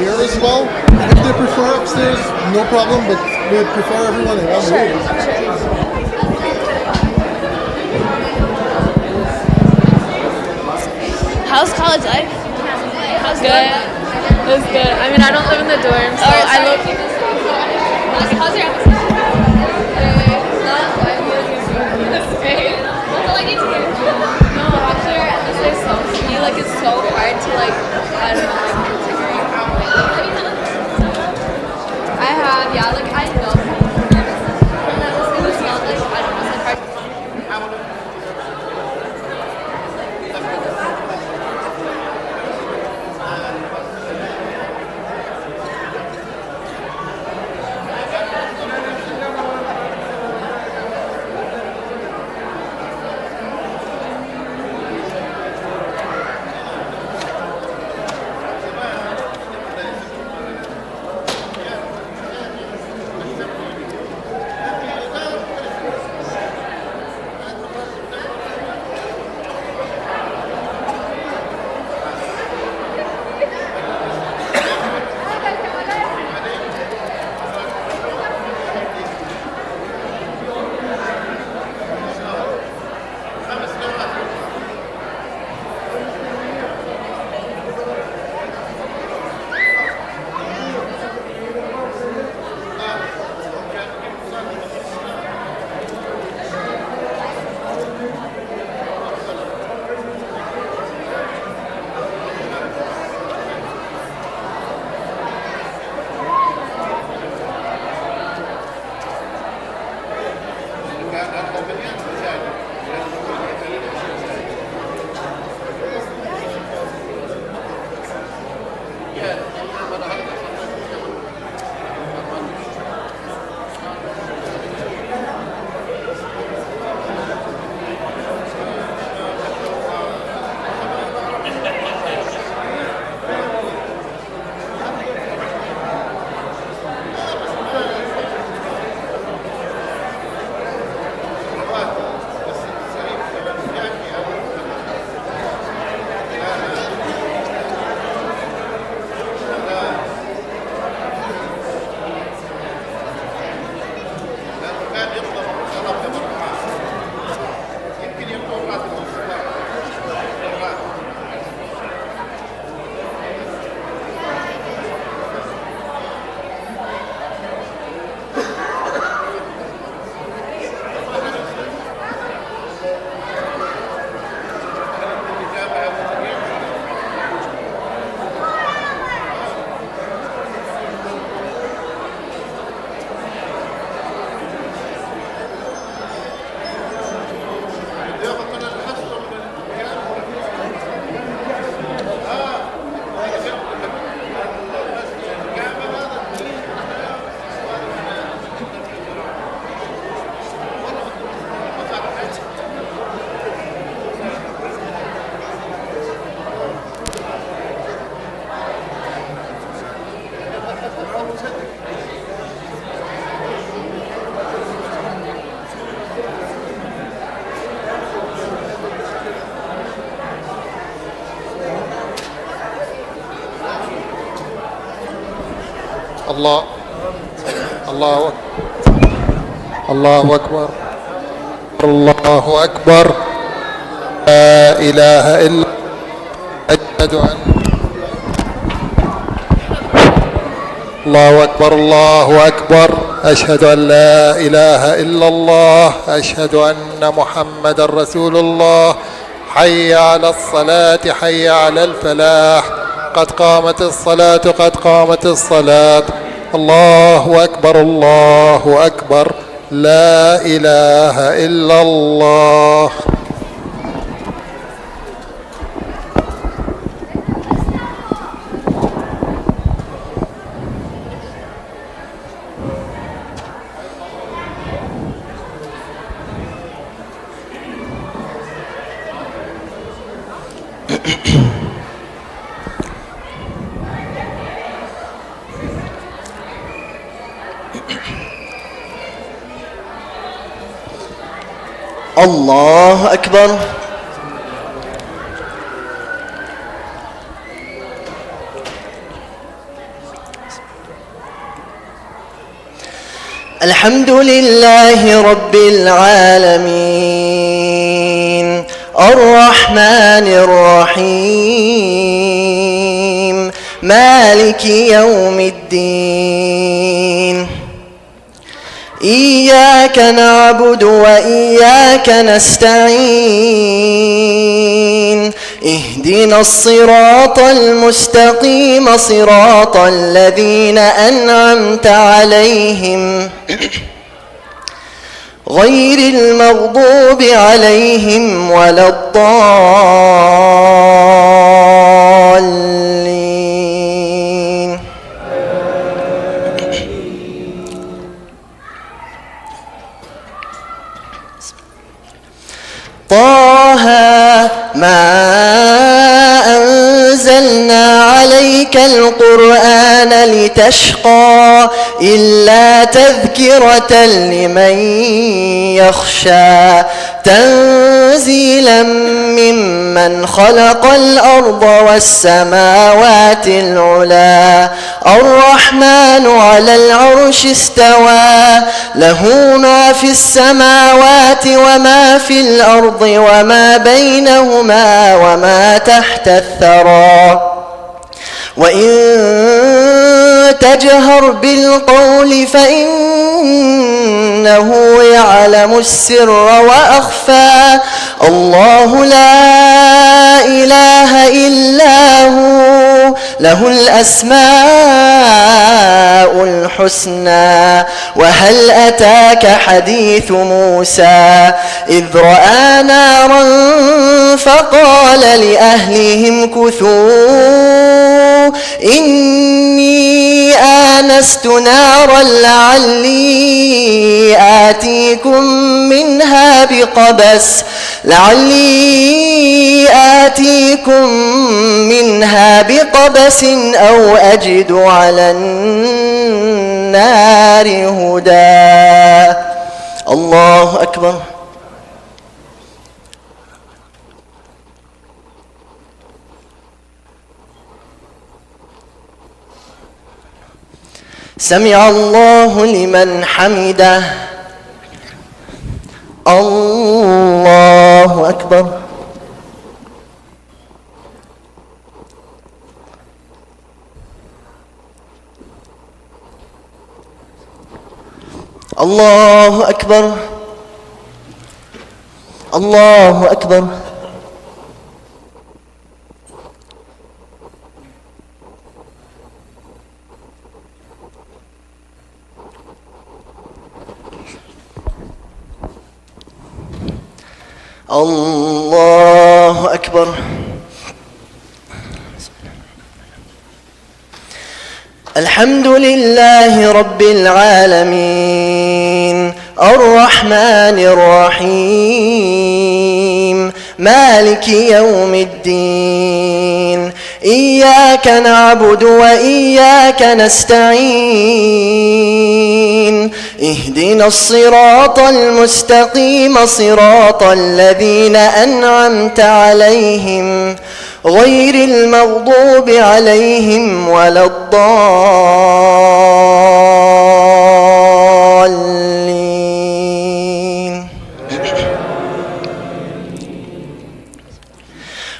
here as well. If they prefer upstairs, no problem, but we prefer everyone in one room. How's college life? How's Good. It's good. I mean, I don't live in the dorms, so I look. How's your episode? That's great. That's all I need to hear. No, actually, our essay is so key. Like, it's so hard to, like, I don't know, like, figure it out. I have, yeah, like, I know. It was not, like, I don't know, it's like hard. الله الله الله أكبر الله أكبر لا إله إلا أشهد أن الله أكبر الله أكبر أشهد أن لا إله إلا الله أشهد أن محمد رسول الله حي على الصلاة حي على الفلاح قد قامت الصلاة قد قامت الصلاة الله أكبر الله أكبر لا إله إلا الله. الله أكبر. الحمد لله رب العالمين الرحمن الرحيم مالك يوم الدين إياك نعبد وإياك نستعين اهدنا الصراط المستقيم صراط الذين أنعمت عليهم غير المغضوب عليهم ولا الضالين. طه ما أنزلنا عليك القرآن لتشقى إلا تذكرة لمن يخشى تنزيلا ممن خلق الأرض والسماوات العلى الرحمن على العرش استوى له ما في السماوات وما في الأرض وما بينهما وما تحت الثرى وإن تجهر بالقول فإنه يعلم السر وأخفى الله لا إله إلا هو له الأسماء الحسنى وهل أتاك حديث موسى إذ رأى نارا فقال لأهلهم كثوا إني آنست نارا لعلي آتيكم منها بقبس أو أجد على النار هدى. الله أكبر. سمع الله لمن حمده. الله أكبر. الله أكبر. الله أكبر. الله أكبر. الحمد لله رب العالمين الرحمن الرحيم مالك يوم الدين إياك نعبد وإياك نستعين اهدنا الصراط المستقيم صراط الذين أنعمت عليهم غير المغضوب عليهم ولا الضالين.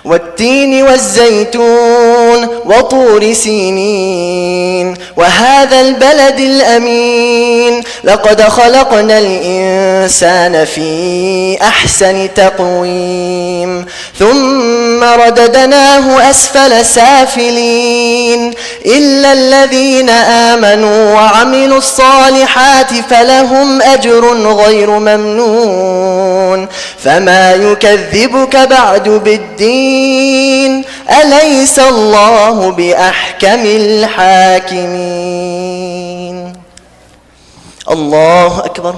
والتين والزيتون وطور سينين وهذا البلد الأمين لقد خلقنا الإنسان في أحسن تقويم ثم رددناه أسفل سافلين إلا الذين آمنوا وعملوا الصالحات فلهم أجر غير ممنون. فما يكذبك بعد بالدين أليس الله بأحكم الحاكمين. الله أكبر.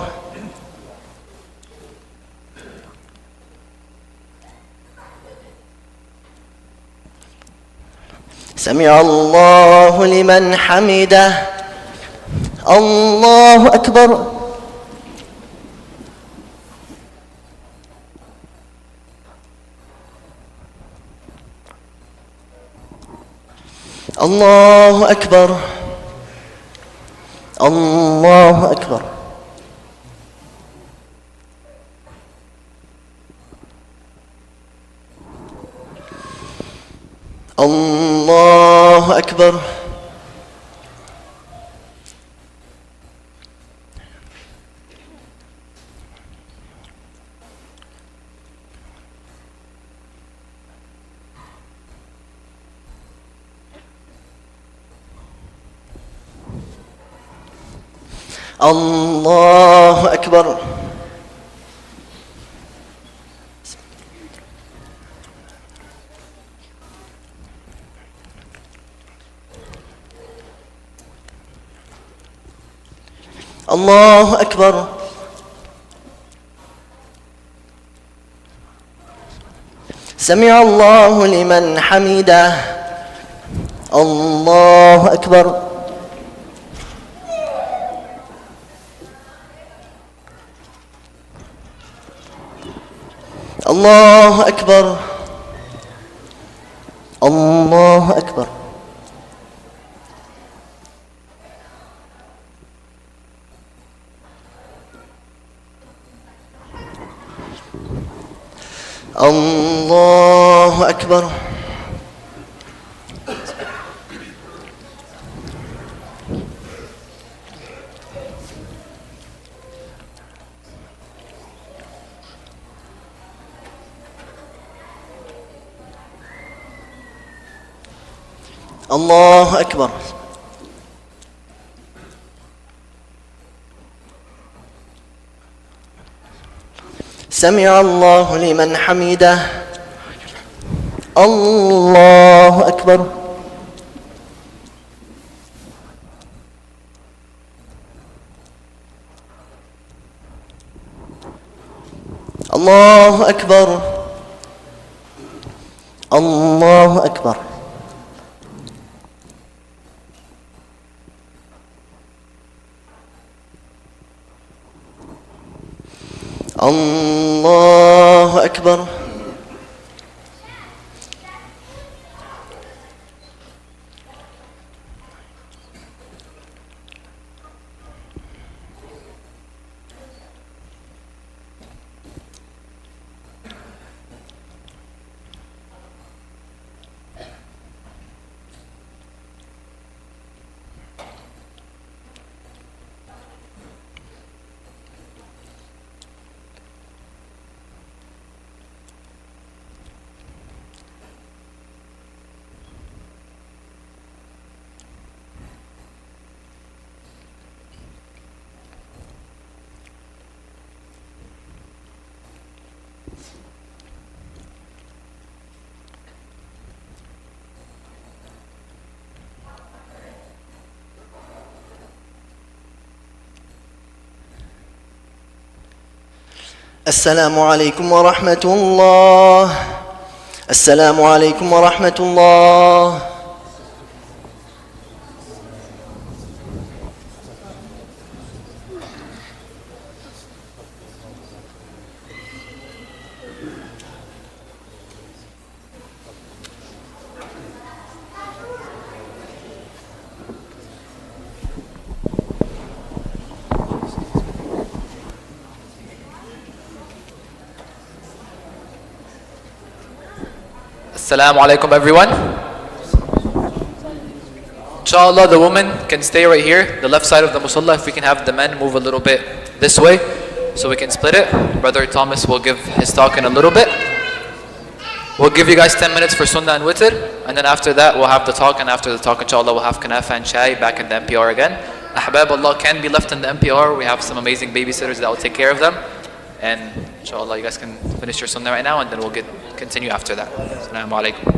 سمع الله لمن حمده. الله أكبر. الله أكبر. الله أكبر. الله أكبر. الله أكبر. الله أكبر. سمع الله لمن حمده. الله أكبر. الله أكبر. الله أكبر. الله أكبر. الله أكبر. سمع الله لمن حمده. الله أكبر. الله أكبر. الله أكبر. الله أكبر. السلام عليكم ورحمة الله. السلام عليكم ورحمة الله. Assalamu alaikum everyone. Inshallah, the women can stay right here, the left side of the musalla. If we can have the men move a little bit this way so we can split it. Brother Thomas will give his talk in a little bit. We'll give you guys 10 minutes for sunnah and witr, and then after that we'll have the talk, and after the talk inshallah we'll have kanafa and chai back in the MPR again. Ahbab Allah can be left in the MPR. We have some amazing babysitters that will take care of them. And inshallah you guys can finish your sunnah right now, and then we'll continue after that. Assalamu alaikum.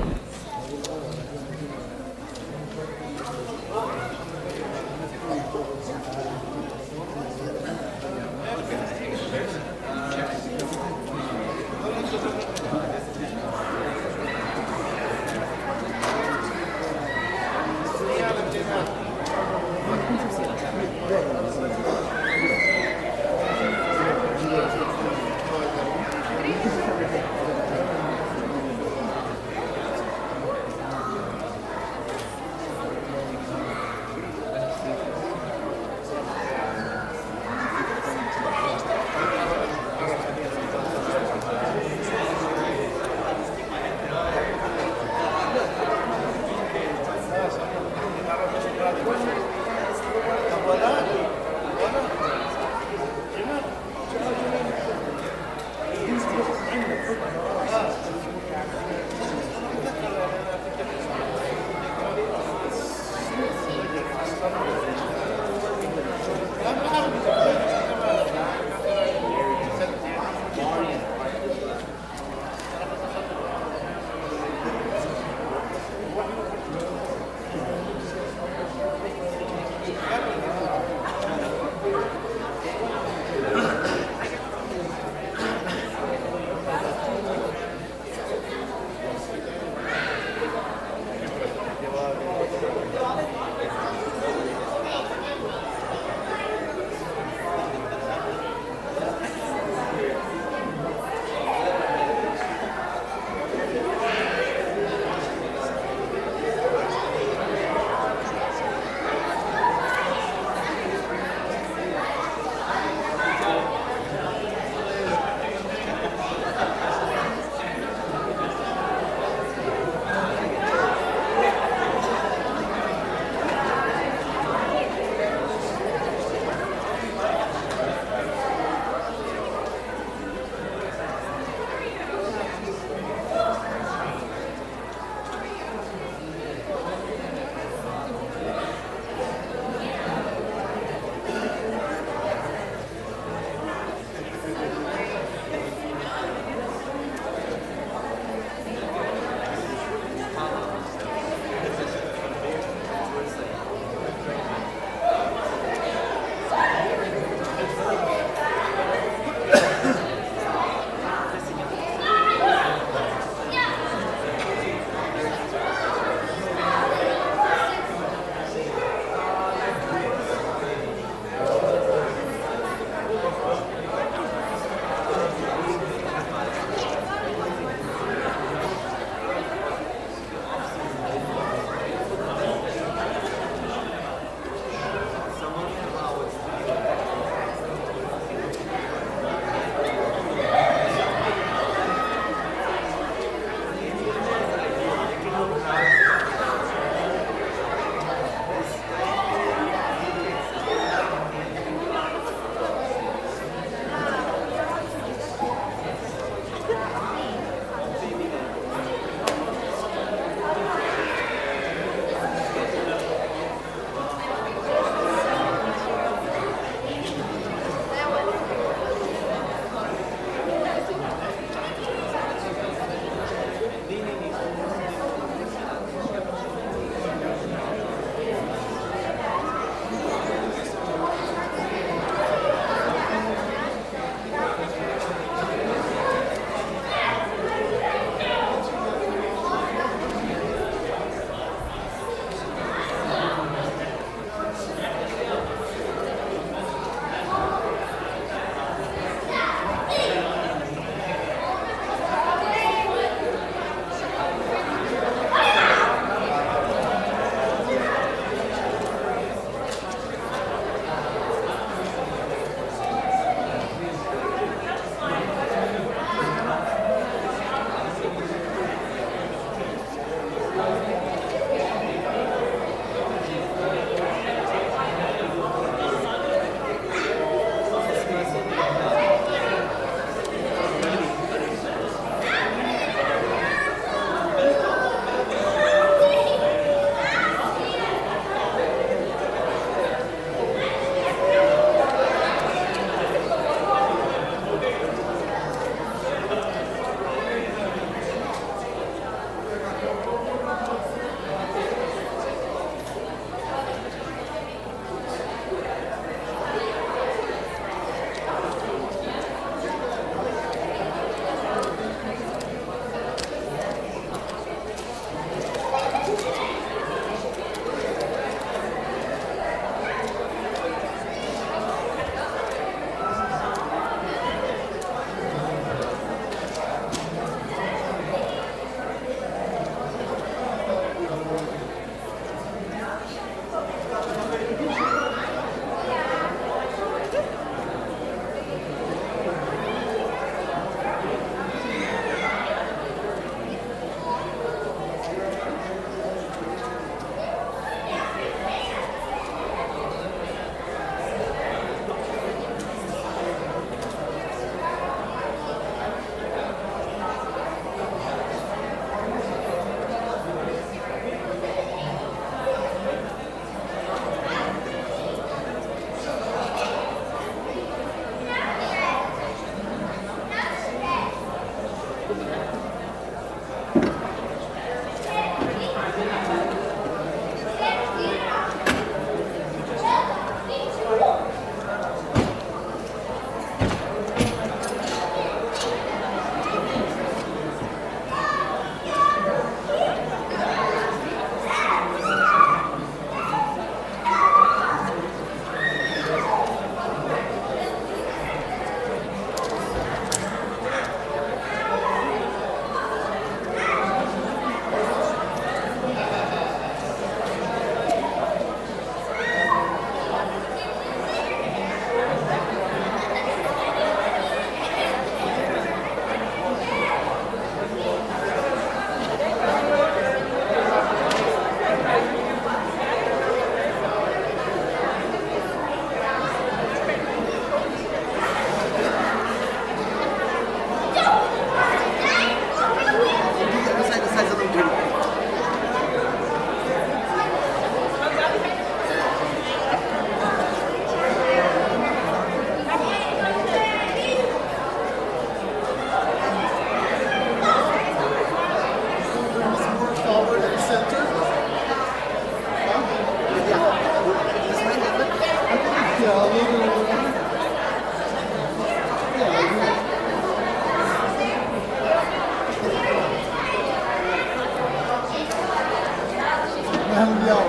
Hand me out.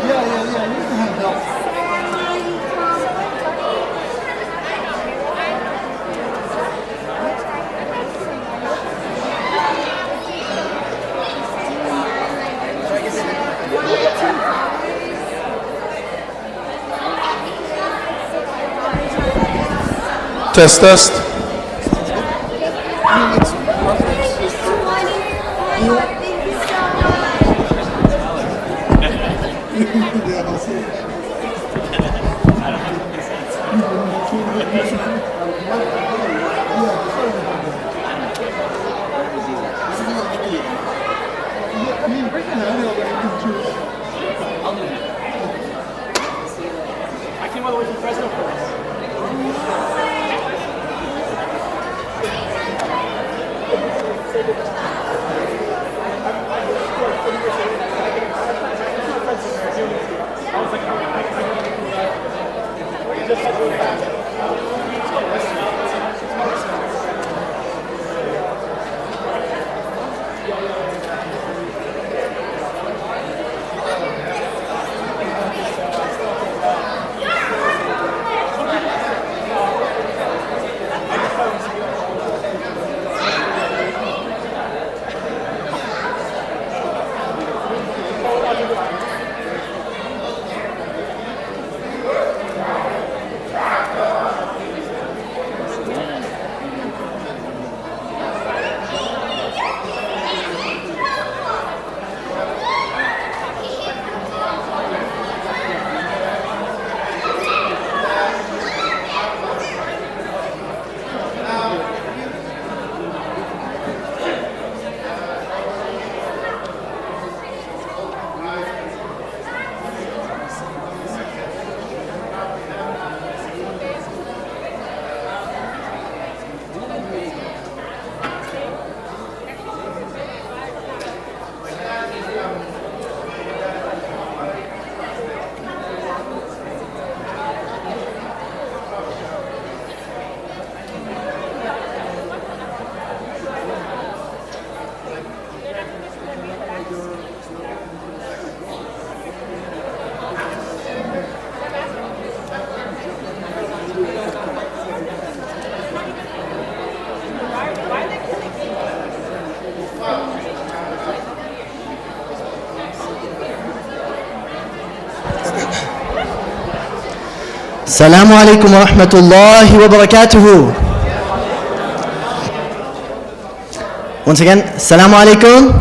Yeah. Use the hand out. Test. Assalamu alaikum wa rahmatullahi wa barakatuhu. Once again, Assalamu alaikum.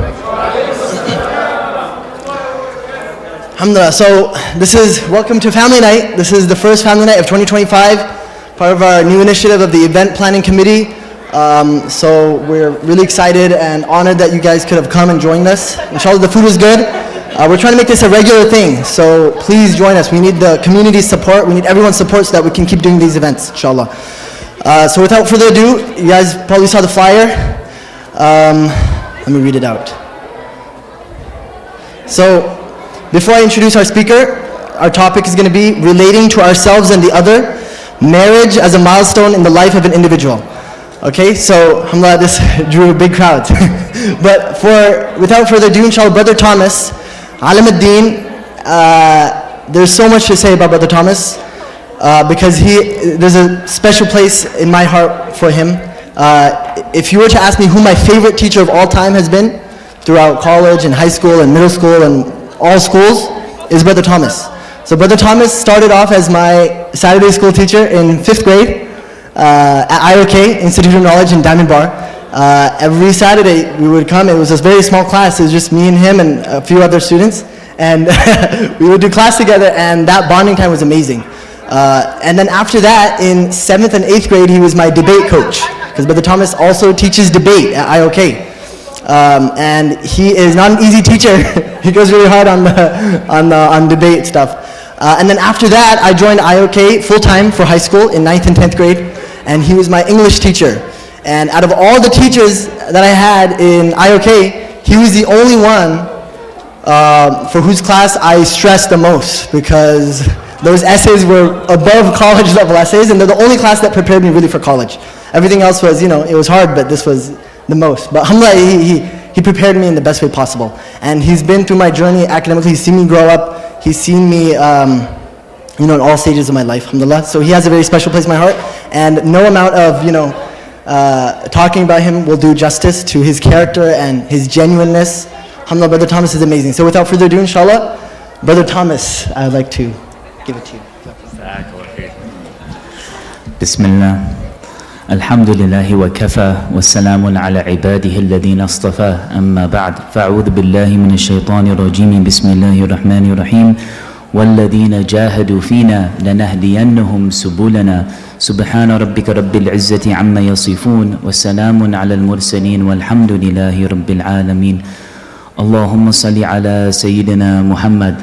Alhamdulillah. So this is welcome to Family Night. This is the first Family Night of 2025, part of our new initiative of the Event Planning Committee. So we're really excited and honored that you guys could have come and joined us. Inshallah, the food was good. We're trying to make this a regular thing, so please join us. We need the community's support. We need everyone's support so that we can keep doing these events, inshallah. So without further ado, you guys probably saw the flyer. Let me read it out. So before I introduce our speaker, our topic is going to be relating to ourselves and the other, marriage as a milestone in the life of an individual. Okay, so alhamdulillah, this drew a big crowd. But without further ado, inshallah, Brother Thomas, Alim ad-Din, there's so much to say about Brother Thomas because there's a special place in my heart for him. If you were to ask me who my favorite teacher of all time has been throughout college and high school and middle school and all schools, is Brother Thomas. So Brother Thomas started off as my Saturday school teacher in 5th grade at IOK, Institute of Knowledge in Diamond Bar. Every Saturday we would come. It was a very small class. It was just me and him and a few other students. And we would do class together, and that bonding time was amazing. And then after that, in 7th and 8th grade, he was my debate coach, because Brother Thomas also teaches debate at IOK. And he is not an easy teacher. He goes really hard on debate stuff. And then after that, I joined IOK full-time for high school in 9th and 10th grade, and he was my English teacher. And out of all the teachers that I had in IOK, he was the only one for whose class I stressed the most, because Those essays were above college level essays, and they're the only class that prepared me really for college. Everything else was, it was hard, but this was the most. But alhamdulillah, he prepared me in the best way possible. And he's been through my journey academically. He's seen me grow up. He's seen me, in all stages of my life, alhamdulillah. So he has a very special place in my heart. And no amount of, talking about him will do justice to his character and his genuineness. Alhamdulillah, Brother Thomas is amazing. So without further ado, inshallah, Brother Thomas, I would like to give it to you. Bismillah. الحمد لله وكفى والسلام على عباده الذين اصطفى أما بعد فأعوذ بالله من الشيطان الرجيم بسم الله الرحمن الرحيم والذين جاهدوا فينا لنهدينهم سبلنا سبحان ربك رب العزة عما يصفون والسلام على المرسلين والحمد لله رب العالمين اللهم صل على سيدنا محمد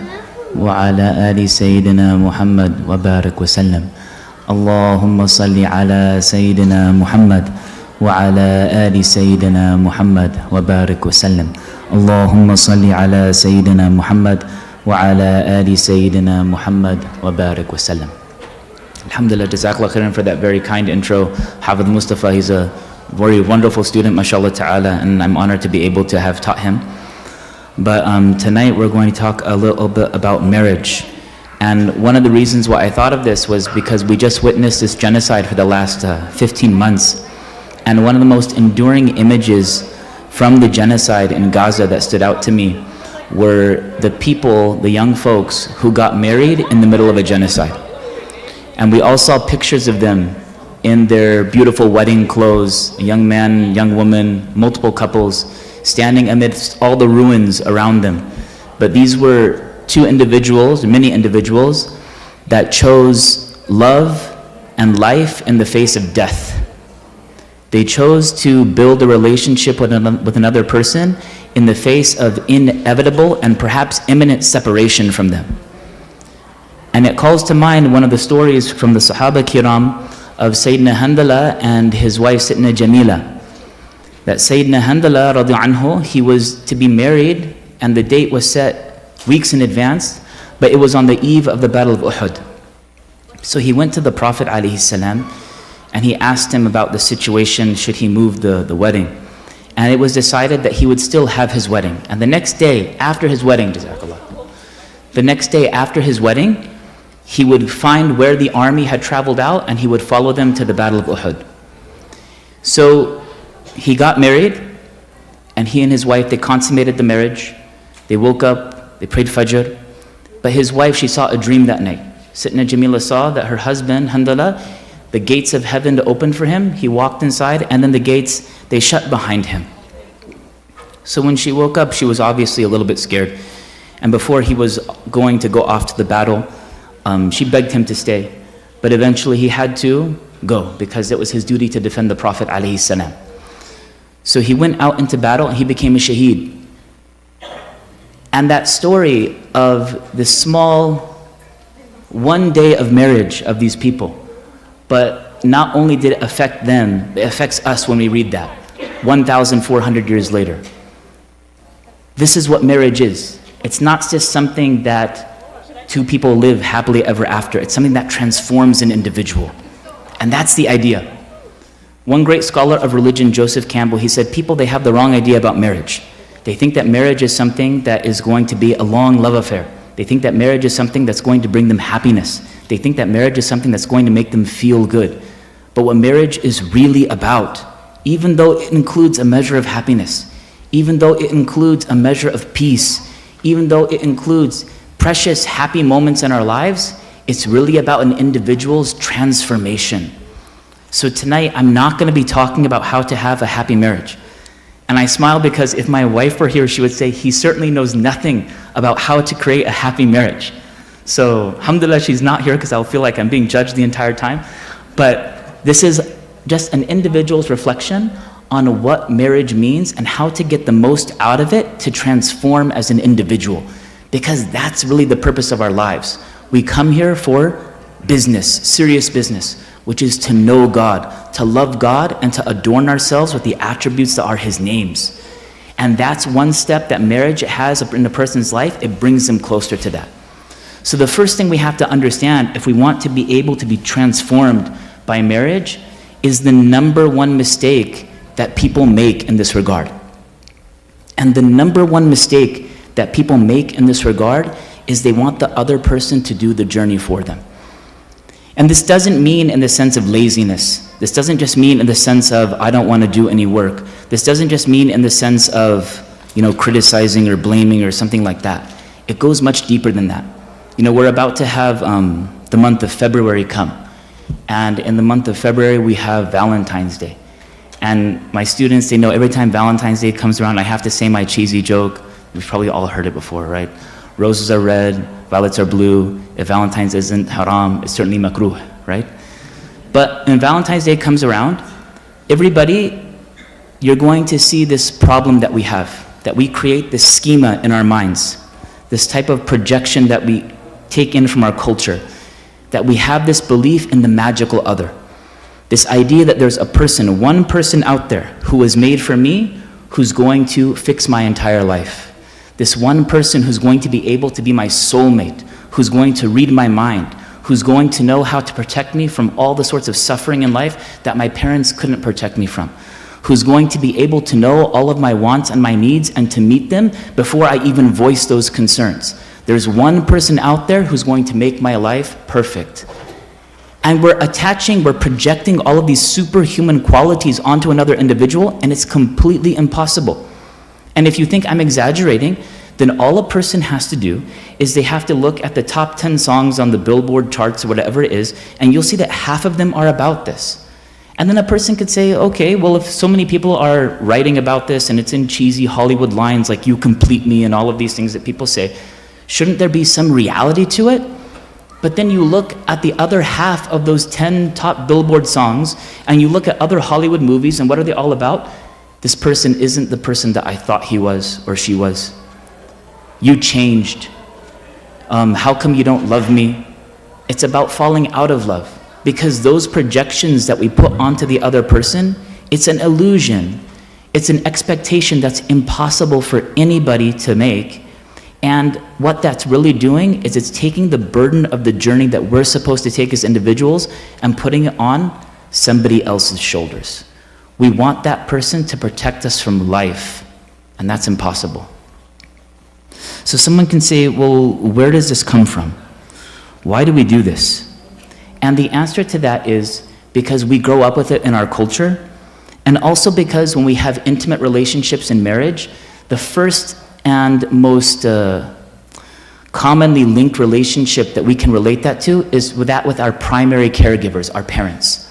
وعلى آل سيدنا محمد وبارك وسلم اللهم صل على سيدنا محمد وعلى آل سيدنا محمد وبارك وسلم اللهم صل على سيدنا محمد وعلى آل سيدنا محمد وبارك وسلم. Alhamdulillah, Jazakallah khairan for that very kind intro. Hafidh Mustafa, he's a very wonderful student, mashallah ta'ala, and I'm honored to be able to have taught him. But tonight we're going to talk a little bit about marriage. And one of the reasons why I thought of this was because we just witnessed this genocide for the last 15 months. And one of the most enduring images from the genocide in Gaza that stood out to me were the people, the young folks, who got married in the middle of a genocide. And we all saw pictures of them in their beautiful wedding clothes, a young man, young woman, multiple couples, standing amidst all the ruins around them. But these were two individuals, many individuals, that chose love and life in the face of death. They chose to build a relationship with another person in the face of inevitable and perhaps imminent separation from them. And it calls to mind one of the stories from the Sahaba Kiram of Sayyidina Handala and his wife Sayyidina Jamila. That Sayyidina Handala radiallahu anhu, he was to be married and the date was set weeks in advance, but it was on the eve of the Battle of Uhud. So he went to the Prophet ﷺ and he asked him about the situation, should he move the wedding. And it was decided that he would still have his wedding. And the next day after his wedding, he would find where the army had traveled out and he would follow them to the Battle of Uhud. So he got married and he and his wife, they consummated the marriage. They woke up, they prayed Fajr. But his wife, she saw a dream that night. Sayyidina Jamila saw that her husband, Handala, the gates of heaven opened for him. He walked inside and then the gates, they shut behind him. So when she woke up, she was obviously a little bit scared. And before he was going to go off to the battle, she begged him to stay. But eventually he had to go because it was his duty to defend the Prophet ﷺ. So he went out into battle and he became a shaheed. And that story of the small one day of marriage of these people, but not only did it affect them, it affects us when we read that 1,400 years later. This is what marriage is. It's not just something that two people live happily ever after. It's something that transforms an individual. And that's the idea. One great scholar of religion, Joseph Campbell, he said, people, they have the wrong idea about marriage. They think that marriage is something that is going to be a long love affair. They think that marriage is something that's going to bring them happiness. They think that marriage is something that's going to make them feel good. But what marriage is really about, even though it includes a measure of happiness, even though it includes a measure of peace, even though it includes precious, happy moments in our lives, it's really about an individual's transformation. So tonight, I'm not going to be talking about how to have a happy marriage. And I smile because if my wife were here, she would say, he certainly knows nothing about how to create a happy marriage. So, alhamdulillah, she's not here because I'll feel like I'm being judged the entire time. But this is just an individual's reflection on what marriage means and how to get the most out of it to transform as an individual. Because that's really the purpose of our lives. We come here for business, serious business, which is to know God, to love God, and to adorn ourselves with the attributes that are His names. And that's one step that marriage has in a person's life. It brings them closer to that. So the first thing we have to understand if we want to be able to be transformed by marriage is the number one mistake that people make in this regard. And the number one mistake that people make in this regard is they want the other person to do the journey for them. And this doesn't mean in the sense of laziness. This doesn't just mean in the sense of I don't want to do any work. This doesn't just mean in the sense of, criticizing or blaming or something like that. It goes much deeper than that. We're about to have the month of February come. And in the month of February, we have Valentine's Day. And my students, they know every time Valentine's Day comes around, I have to say my cheesy joke. We've probably all heard it before, right? Roses are red, violets are blue. If Valentine's isn't haram, it's certainly makruh, right? But when Valentine's Day comes around, everybody, you're going to see this problem that we have, that we create this schema in our minds, this type of projection that we take in from our culture, that we have this belief in the magical other. This idea that there's a person, one person out there who was made for me, who's going to fix my entire life. This one person who's going to be able to be my soulmate, who's going to read my mind, who's going to know how to protect me from all the sorts of suffering in life that my parents couldn't protect me from, who's going to be able to know all of my wants and my needs and to meet them before I even voice those concerns. There's one person out there who's going to make my life perfect. And we're projecting all of these superhuman qualities onto another individual, and it's completely impossible. And if you think I'm exaggerating, then all a person has to do is they have to look at the top 10 songs on the Billboard charts or whatever it is, and you'll see that half of them are about this. And then a person could say, okay, well, if so many people are writing about this and it's in cheesy Hollywood lines like "you complete me" and all of these things that people say, shouldn't there be some reality to it? But then you look at the other half of those 10 top Billboard songs, and you look at other Hollywood movies, and what are they all about? This person isn't the person that I thought he was or she was. You changed. How come you don't love me? It's about falling out of love. Because those projections that we put onto the other person, it's an illusion. It's an expectation that's impossible for anybody to make. And what that's really doing is it's taking the burden of the journey that we're supposed to take as individuals and putting it on somebody else's shoulders. We want that person to protect us from life, and that's impossible. So someone can say, well, where does this come from? Why do we do this? And the answer to that is because we grow up with it in our culture, and also because when we have intimate relationships in marriage, the first and most commonly linked relationship that we can relate that to is with our primary caregivers, our parents.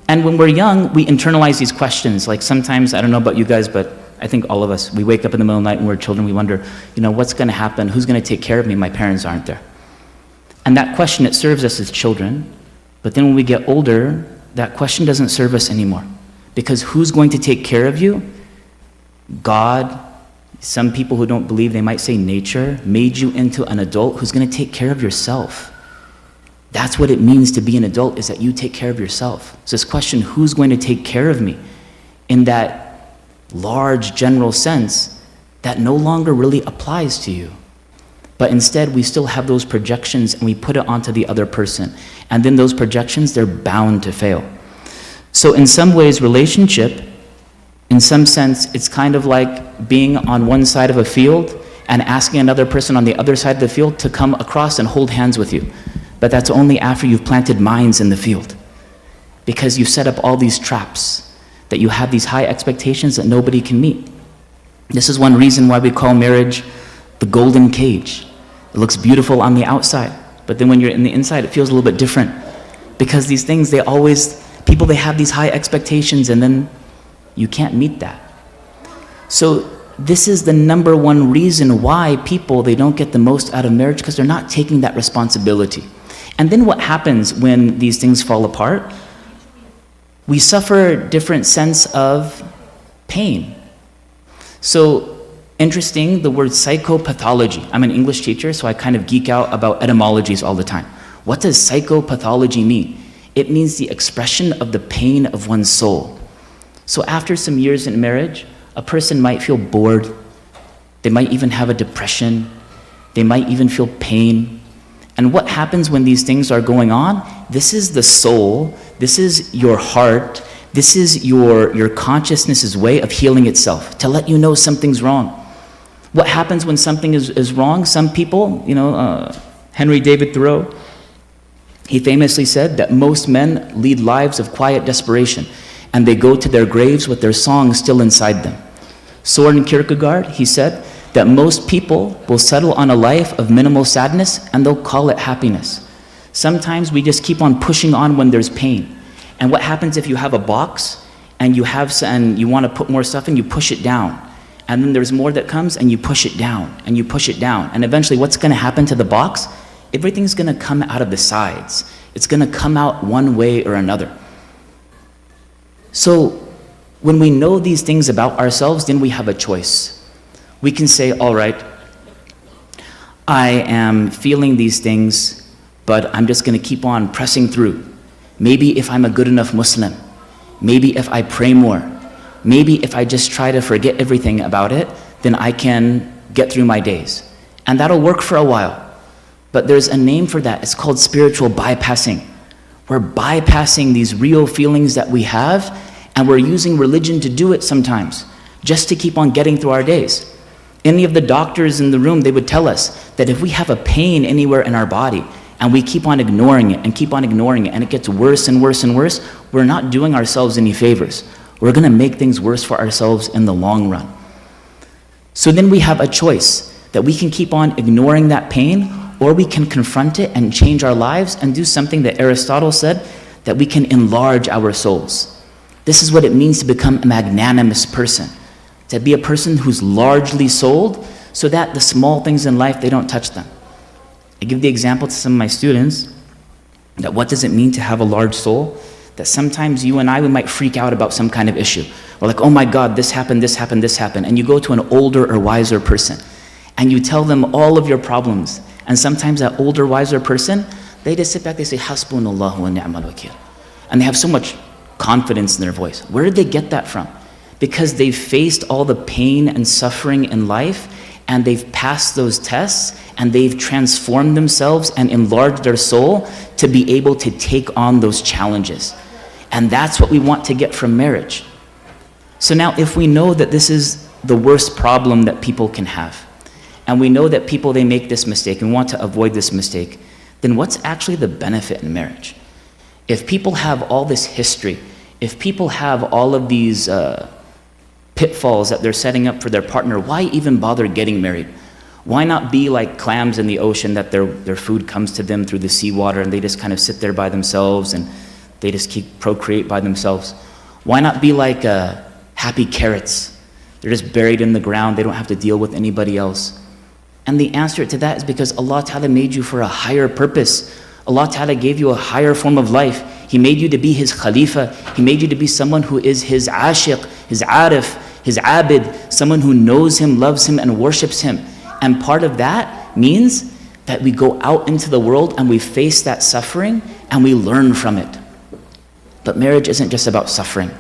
And when we're young, we internalize these questions. Like sometimes, I don't know about you guys, but I think all of us, we wake up in the middle of the night when we're children, we wonder, what's going to happen? Who's going to take care of me? My parents aren't there. And that question, it serves us as children. But then when we get older, that question doesn't serve us anymore. Because who's going to take care of you? God. Some people who don't believe, they might say nature made you into an adult who's going to take care of yourself. That's what it means to be an adult, is that you take care of yourself. So this question, who's going to take care of me, in that large general sense, that no longer really applies to you. But instead, we still have those projections and we put it onto the other person. And then those projections, they're bound to fail. So in some ways, relationship, in some sense, it's kind of like being on one side of a field and asking another person on the other side of the field to come across and hold hands with you. But that's only after you've planted mines in the field. Because you've set up all these traps, that you have these high expectations that nobody can meet. This is one reason why we call marriage the golden cage. It looks beautiful on the outside, but then when you're in the inside, it feels a little bit different. Because these things, they have these high expectations, and then you can't meet that. So this is the number one reason why people, they don't get the most out of marriage, because they're not taking that responsibility. And then what happens when these things fall apart? We suffer a different sense of pain. So interesting, the word psychopathology. I'm an English teacher, so I kind of geek out about etymologies all the time. What does psychopathology mean? It means the expression of the pain of one's soul. So after some years in marriage, a person might feel bored. They might even have a depression. They might even feel pain. And what happens when these things are going on? This is the soul, this is your heart, this is your consciousness's way of healing itself, to let you know something's wrong. What happens when something is wrong? Some people, Henry David Thoreau, he famously said that most men lead lives of quiet desperation, and they go to their graves with their song still inside them. Soren Kierkegaard, he said that most people will settle on a life of minimal sadness and they'll call it happiness. Sometimes we just keep on pushing on when there's pain. And what happens if you have a box and you want to put more stuff in, you push it down. And then there's more that comes and you push it down and you push it down. And eventually what's going to happen to the box? Everything's going to come out of the sides. It's going to come out one way or another. So when we know these things about ourselves, then we have a choice. We can say, all right, I am feeling these things, but I'm just going to keep on pressing through. Maybe if I'm a good enough Muslim, maybe if I pray more, maybe if I just try to forget everything about it, then I can get through my days. And that'll work for a while. But there's a name for that. It's called spiritual bypassing. We're bypassing these real feelings that we have, and we're using religion to do it sometimes, just to keep on getting through our days. Any of the doctors in the room, they would tell us that if we have a pain anywhere in our body, and we keep on ignoring it and keep on ignoring it, and it gets worse and worse and worse, we're not doing ourselves any favors. We're going to make things worse for ourselves in the long run. So then we have a choice that we can keep on ignoring that pain, or we can confront it and change our lives and do something that Aristotle said, that we can enlarge our souls. This is what it means to become a magnanimous person, to be a person who's largely souled, so that the small things in life, they don't touch them. I give the example to some of my students that what does it mean to have a large soul? That sometimes you and I, we might freak out about some kind of issue. We're like, oh my God, this happened, this happened, this happened. And you go to an older or wiser person and you tell them all of your problems. And sometimes that older, wiser person, they just sit back, they say, Hasbunallahu wa ni'mal wakil. And they have so much confidence in their voice. Where did they get that from? Because they've faced all the pain and suffering in life, and they've passed those tests, and they've transformed themselves and enlarged their soul to be able to take on those challenges. And that's what we want to get from marriage. So now if we know that this is the worst problem that people can have, and we know that people, they make this mistake and want to avoid this mistake, then what's actually the benefit in marriage? If people have all this history, if people have all of these pitfalls that they're setting up for their partner, why even bother getting married? Why not be like clams in the ocean, that their food comes to them through the seawater and they just kind of sit there by themselves and they just procreate by themselves? Why not be like happy carrots? They're just buried in the ground, they don't have to deal with anybody else. And the answer to that is because Allah Ta'ala made you for a higher purpose. Allah Ta'ala gave you a higher form of life. He made you to be His Khalifa. He made you to be someone who is His Ashiq, His Arif, His Abid, someone who knows Him, loves Him, and worships Him. And part of that means that we go out into the world and we face that suffering and we learn from it. But marriage isn't just about suffering.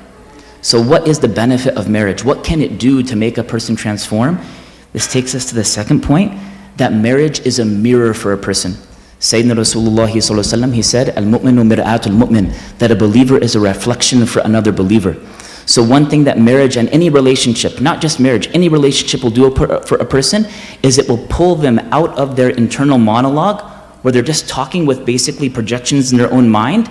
So what is the benefit of marriage? What can it do to make a person transform? This takes us to the second point, that marriage is a mirror for a person. Sayyidina Rasulullah sallallahu alaihi wasallam, he said, "Al-mu'minu mir'atul mu'min," that a believer is a reflection for another believer. So one thing that marriage and any relationship, not just marriage, any relationship will do for a person is it will pull them out of their internal monologue, where they're just talking with basically projections in their own mind,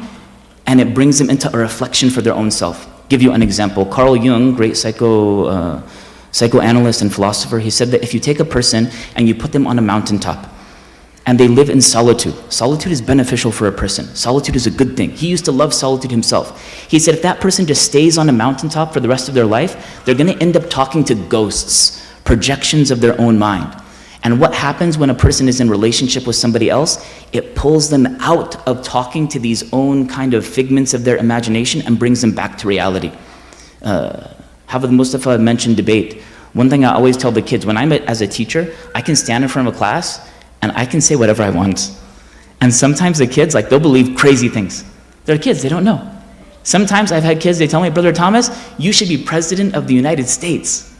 and it brings them into a reflection for their own self. Give you an example. Carl Jung, great psychoanalyst and philosopher, he said that if you take a person and you put them on a mountaintop and they live in solitude, solitude is beneficial for a person. Solitude is a good thing. He used to love solitude himself. He said if that person just stays on a mountaintop for the rest of their life, they're going to end up talking to ghosts, projections of their own mind. And what happens when a person is in relationship with somebody else? It pulls them out of talking to these own kind of figments of their imagination and brings them back to reality. Hafidh Mustafa mentioned debate. One thing I always tell the kids, when I'm as a teacher, I can stand in front of a class and I can say whatever I want. And sometimes the kids, like, they'll believe crazy things. They're kids, they don't know. Sometimes I've had kids, they tell me, Brother Thomas, you should be president of the United States.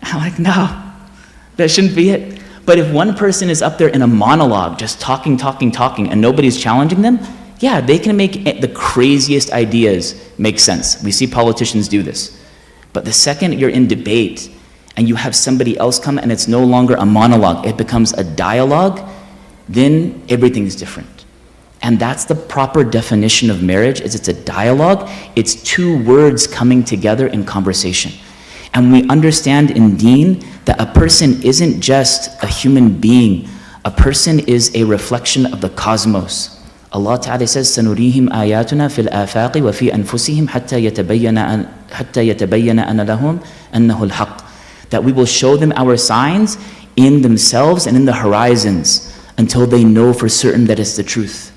I'm like, no, that shouldn't be it. But if one person is up there in a monologue, just talking, and nobody's challenging them, yeah, they can make the craziest ideas make sense. We see politicians do this. But the second you're in debate and you have somebody else come and it's no longer a monologue, it becomes a dialogue, then everything's different. And that's the proper definition of marriage, is it's a dialogue. It's two words coming together in conversation. And we understand in Deen that a person isn't just a human being. A person is a reflection of the cosmos. Allah Ta'ala says, سَنُرِيهِمْ آيَاتُنَا فِي الْآفَاقِ وَفِي أَنفُسِهِمْ حَتَّى يَتَبَيَّنَ أَنَّ لَهُمْ أَنَّهُ الْحَقِّ. That we will show them our signs in themselves and in the horizons until they know for certain that it's the truth.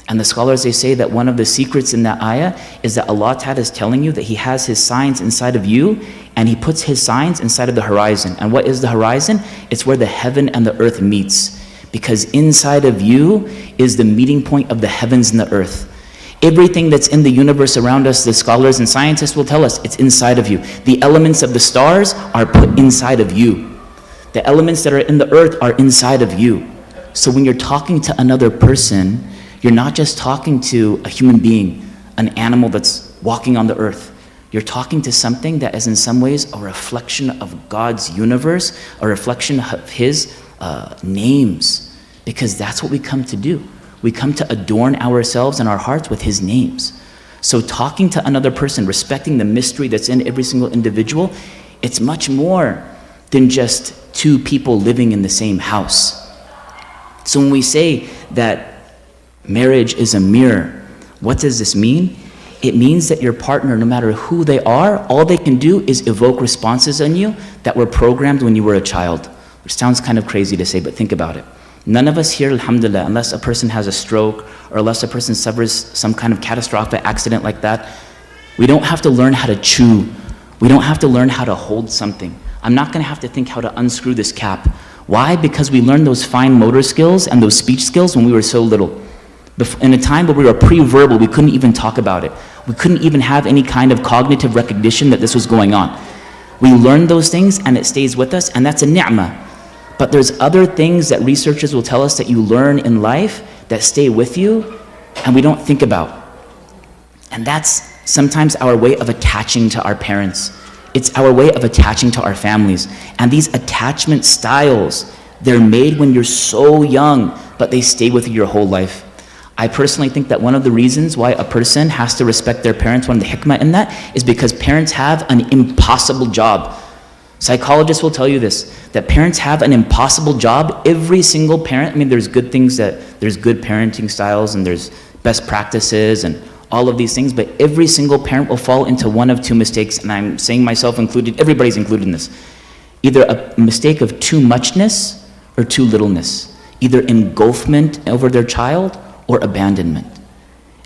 And the scholars, they say that one of the secrets in that ayah is that Allah Ta'ala is telling you that He has His signs inside of you, and He puts His signs inside of the horizon. And what is the horizon? It's where the heaven and the earth meets. Because inside of you is the meeting point of the heavens and the earth. Everything that's in the universe around us, the scholars and scientists will tell us, it's inside of you. The elements of the stars are put inside of you. The elements that are in the earth are inside of you. So when you're talking to another person, you're not just talking to a human being, an animal that's walking on the earth. You're talking to something that is in some ways a reflection of God's universe, a reflection of His names, because that's what we come to do. We come to adorn ourselves and our hearts with His names. So talking to another person, respecting the mystery that's in every single individual, it's much more than just two people living in the same house. So when we say that marriage is a mirror, what does this mean? It means that your partner, no matter who they are, all they can do is evoke responses on you that were programmed when you were a child. Which sounds kind of crazy to say, but think about it. None of us here, alhamdulillah, unless a person has a stroke or unless a person suffers some kind of catastrophic accident like that, we don't have to learn how to chew. We don't have to learn how to hold something. I'm not going to have to think how to unscrew this cap. Why? Because we learned those fine motor skills and those speech skills when we were so little. In a time where we were pre-verbal, we couldn't even talk about it. We couldn't even have any kind of cognitive recognition that this was going on. We learned those things and it stays with us, and that's a ni'mah. But there's other things that researchers will tell us that you learn in life that stay with you and we don't think about. And that's sometimes our way of attaching to our parents. It's our way of attaching to our families. And these attachment styles, they're made when you're so young, but they stay with you your whole life. I personally think that one of the reasons why a person has to respect their parents, one of the hikmah in that, is because parents have an impossible job. Psychologists will tell you this, that parents have an impossible job. Every single parent, I mean, there's good things there's good parenting styles and there's best practices and all of these things, but every single parent will fall into one of two mistakes, and I'm saying myself included, everybody's included in this. Either a mistake of too muchness or too littleness. Either engulfment over their child or abandonment.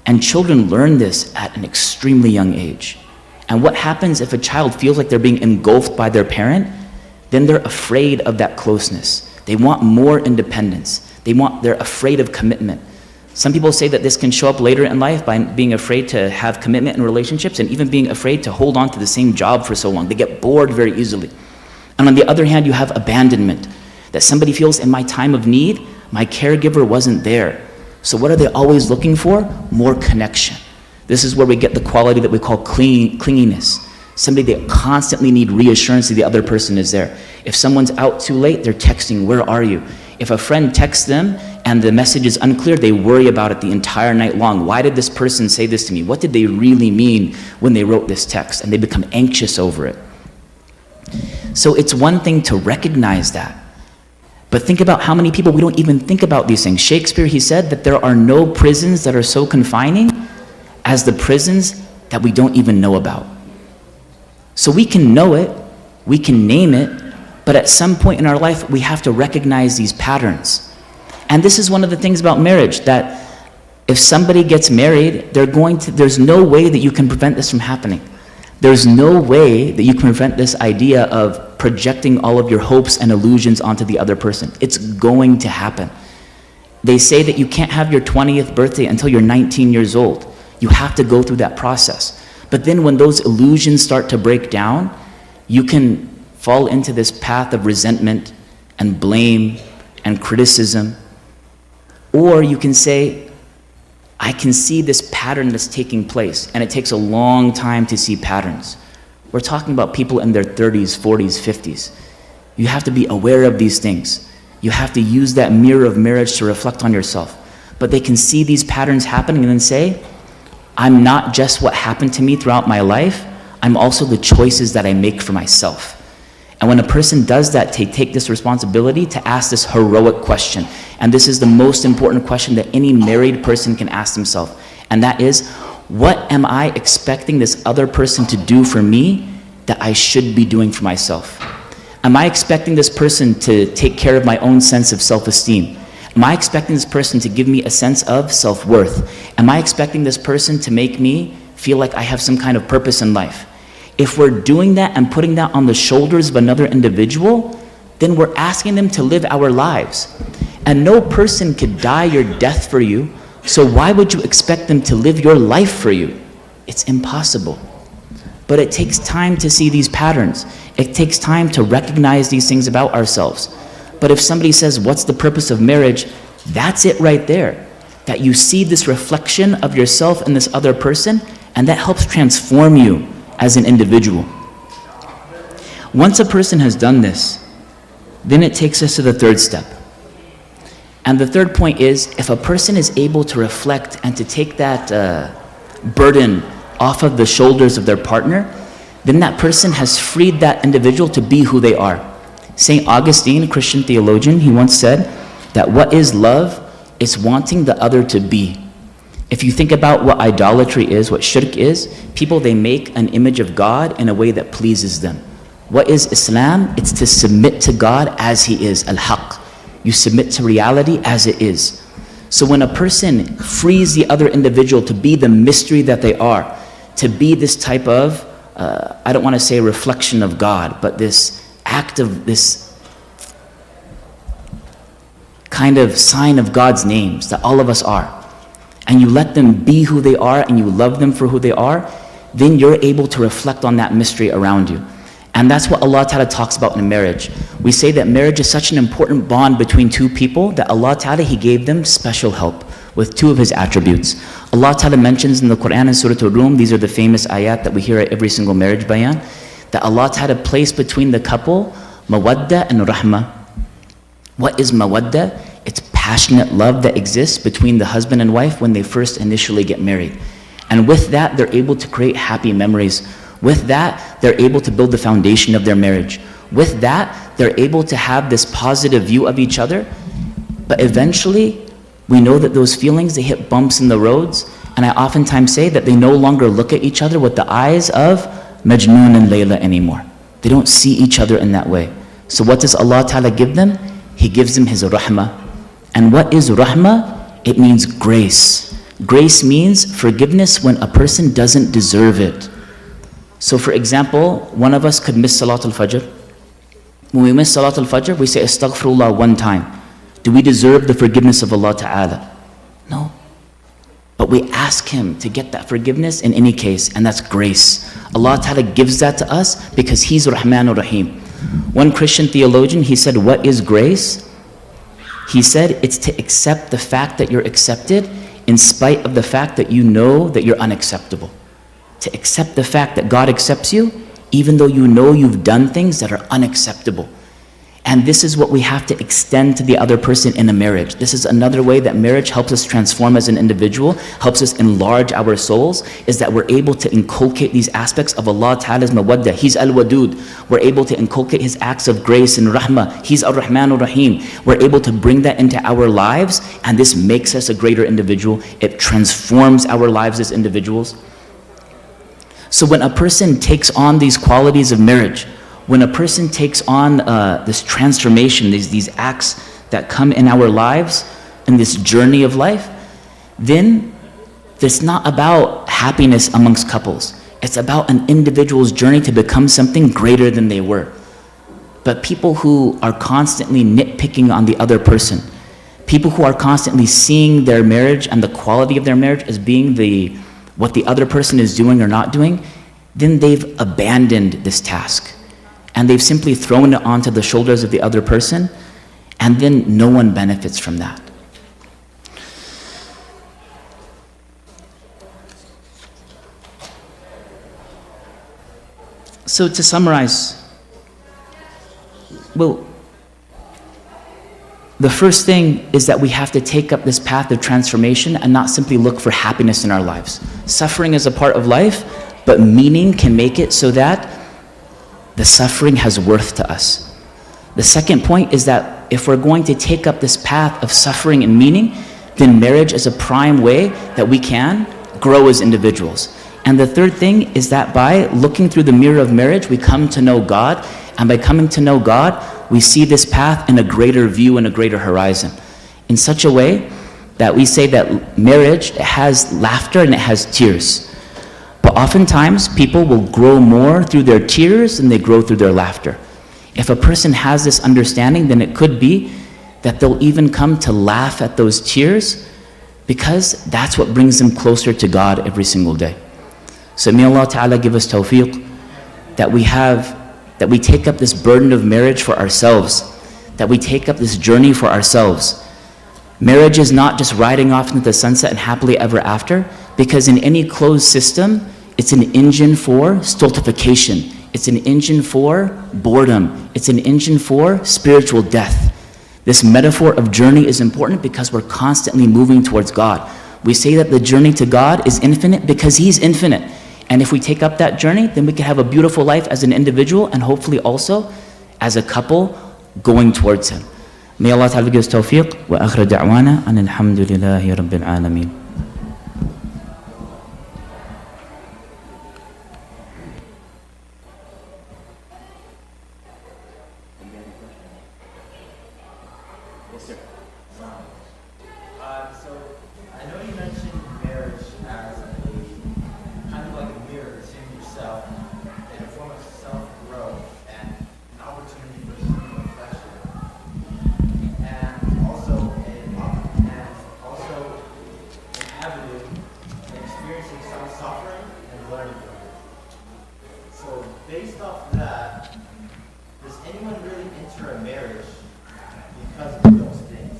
And children learn this at an extremely young age. And what happens if a child feels like they're being engulfed by their parent? Then they're afraid of that closeness. They want more independence. They're afraid of commitment. Some people say that this can show up later in life by being afraid to have commitment in relationships and even being afraid to hold on to the same job for so long. They get bored very easily. And on the other hand, you have abandonment. That somebody feels in my time of need, my caregiver wasn't there. So what are they always looking for? More connection. This is where we get the quality that we call clinginess. Somebody that constantly need reassurance that the other person is there. If someone's out too late, they're texting, where are you? If a friend texts them and the message is unclear, they worry about it the entire night long. Why did this person say this to me? What did they really mean when they wrote this text? And they become anxious over it. So it's one thing to recognize that. But think about how many people, we don't even think about these things. Shakespeare, he said that there are no prisons that are so confining as the prisons that we don't even know about. So we can know it, we can name it, but at some point in our life, we have to recognize these patterns. And this is one of the things about marriage, that if somebody gets married, there's no way that you can prevent this from happening. There's no way that you can prevent this idea of projecting all of your hopes and illusions onto the other person. It's going to happen. They say that you can't have your 20th birthday until you're 19 years old. You have to go through that process. But then when those illusions start to break down, you can fall into this path of resentment and blame and criticism. Or you can say, I can see this pattern that's taking place, and it takes a long time to see patterns. We're talking about people in their 30s, 40s, 50s. You have to be aware of these things. You have to use that mirror of marriage to reflect on yourself. But they can see these patterns happening and then say, I'm not just what happened to me throughout my life, I'm also the choices that I make for myself. And when a person does that, they take this responsibility to ask this heroic question. And this is the most important question that any married person can ask themselves. And that is, what am I expecting this other person to do for me that I should be doing for myself? Am I expecting this person to take care of my own sense of self-esteem? Am I expecting this person to give me a sense of self-worth? Am I expecting this person to make me feel like I have some kind of purpose in life? If we're doing that and putting that on the shoulders of another individual, then we're asking them to live our lives. And no person could die your death for you, so why would you expect them to live your life for you? It's impossible. But it takes time to see these patterns. It takes time to recognize these things about ourselves. But if somebody says, what's the purpose of marriage? That's it right there. That you see this reflection of yourself in this other person, and that helps transform you as an individual. Once a person has done this, then it takes us to the third step. And the third point is, if a person is able to reflect and to take that burden off of the shoulders of their partner, then that person has freed that individual to be who they are. St. Augustine, a Christian theologian, he once said that what is love is wanting the other to be. If you think about what idolatry is, what shirk is, people, they make an image of God in a way that pleases them. What is Islam? It's to submit to God as He is, al-haq. You submit to reality as it is. So when a person frees the other individual to be the mystery that they are, to be this type of, I don't want to say reflection of God, but this act of this kind of sign of God's names that all of us are, and you let them be who they are and you love them for who they are, then you're able to reflect on that mystery around you. And that's what Allah Ta'ala talks about in marriage. We say that marriage is such an important bond between two people that Allah Ta'ala, He gave them special help with two of His attributes. Allah Ta'ala mentions in the Quran in Surah Al-Rum, these are the famous ayat that we hear at every single marriage bayan, that Allah Ta'ala placed between the couple mawadda and rahmah. What is mawadda? It's passionate love that exists between the husband and wife when they first initially get married. And with that, they're able to create happy memories. With that, they're able to build the foundation of their marriage. With that, they're able to have this positive view of each other. But eventually, we know that those feelings, they hit bumps in the roads. And I oftentimes say that they no longer look at each other with the eyes of Majnoon and Layla anymore. They don't see each other in that way. So what does Allah Ta'ala give them? He gives them His rahmah. And what is rahmah? It means grace. Grace means forgiveness when a person doesn't deserve it. So for example, one of us could miss Salatul Fajr. When we miss Salatul Fajr, we say Astaghfirullah one time. Do we deserve the forgiveness of Allah Ta'ala? No. But we ask Him to get that forgiveness in any case, and that's grace. Allah Ta'ala gives that to us because He's Rahman Rahim. One Christian theologian, he said, what is grace? He said, it's to accept the fact that you're accepted in spite of the fact that you know that you're unacceptable. To accept the fact that God accepts you, even though you know you've done things that are unacceptable. And this is what we have to extend to the other person in a marriage. This is another way that marriage helps us transform as an individual, helps us enlarge our souls, is that we're able to inculcate these aspects of Allah Ta'ala's mawaddah. He's al-wadud. We're able to inculcate His acts of grace and rahmah. He's ar-Rahman ar-Rahim. We're able to bring that into our lives, and this makes us a greater individual. It transforms our lives as individuals. So when a person takes on these qualities of marriage, when a person takes on this transformation, these acts that come in our lives, in this journey of life, then it's not about happiness amongst couples. It's about an individual's journey to become something greater than they were. But people who are constantly nitpicking on the other person, people who are constantly seeing their marriage and the quality of their marriage as being what the other person is doing or not doing, then they've abandoned this task. And they've simply thrown it onto the shoulders of the other person. And then no one benefits from that. So to summarize, well, the first thing is that we have to take up this path of transformation and not simply look for happiness in our lives. Suffering is a part of life, but meaning can make it so that the suffering has worth to us. The second point is that if we're going to take up this path of suffering and meaning, then marriage is a prime way that we can grow as individuals. And the third thing is that by looking through the mirror of marriage, we come to know God. And by coming to know God, we see this path in a greater view and a greater horizon. In such a way that we say that marriage has laughter and it has tears. But oftentimes, people will grow more through their tears than they grow through their laughter. If a person has this understanding, then it could be that they'll even come to laugh at those tears because that's what brings them closer to God every single day. So may Allah Ta'ala give us tawfiq that we take up this burden of marriage for ourselves, that we take up this journey for ourselves. Marriage is not just riding off into the sunset and happily ever after, because in any closed system, it's an engine for stultification. It's an engine for boredom. It's an engine for spiritual death. This metaphor of journey is important because we're constantly moving towards God. We say that the journey to God is infinite because He's infinite. And if we take up that journey, then we can have a beautiful life as an individual and hopefully also as a couple going towards Him. May Allah Ta'ala give us tawfiq. Wa akhir da'wana an alhamdulillahi rabbil alameen. So I know you mentioned marriage as a kind of like a mirror to yourself and a form of self-growth and an opportunity for human reflection, and also an avenue in experiencing some suffering and learning from it. So based off that, does anyone really enter a marriage because of those things?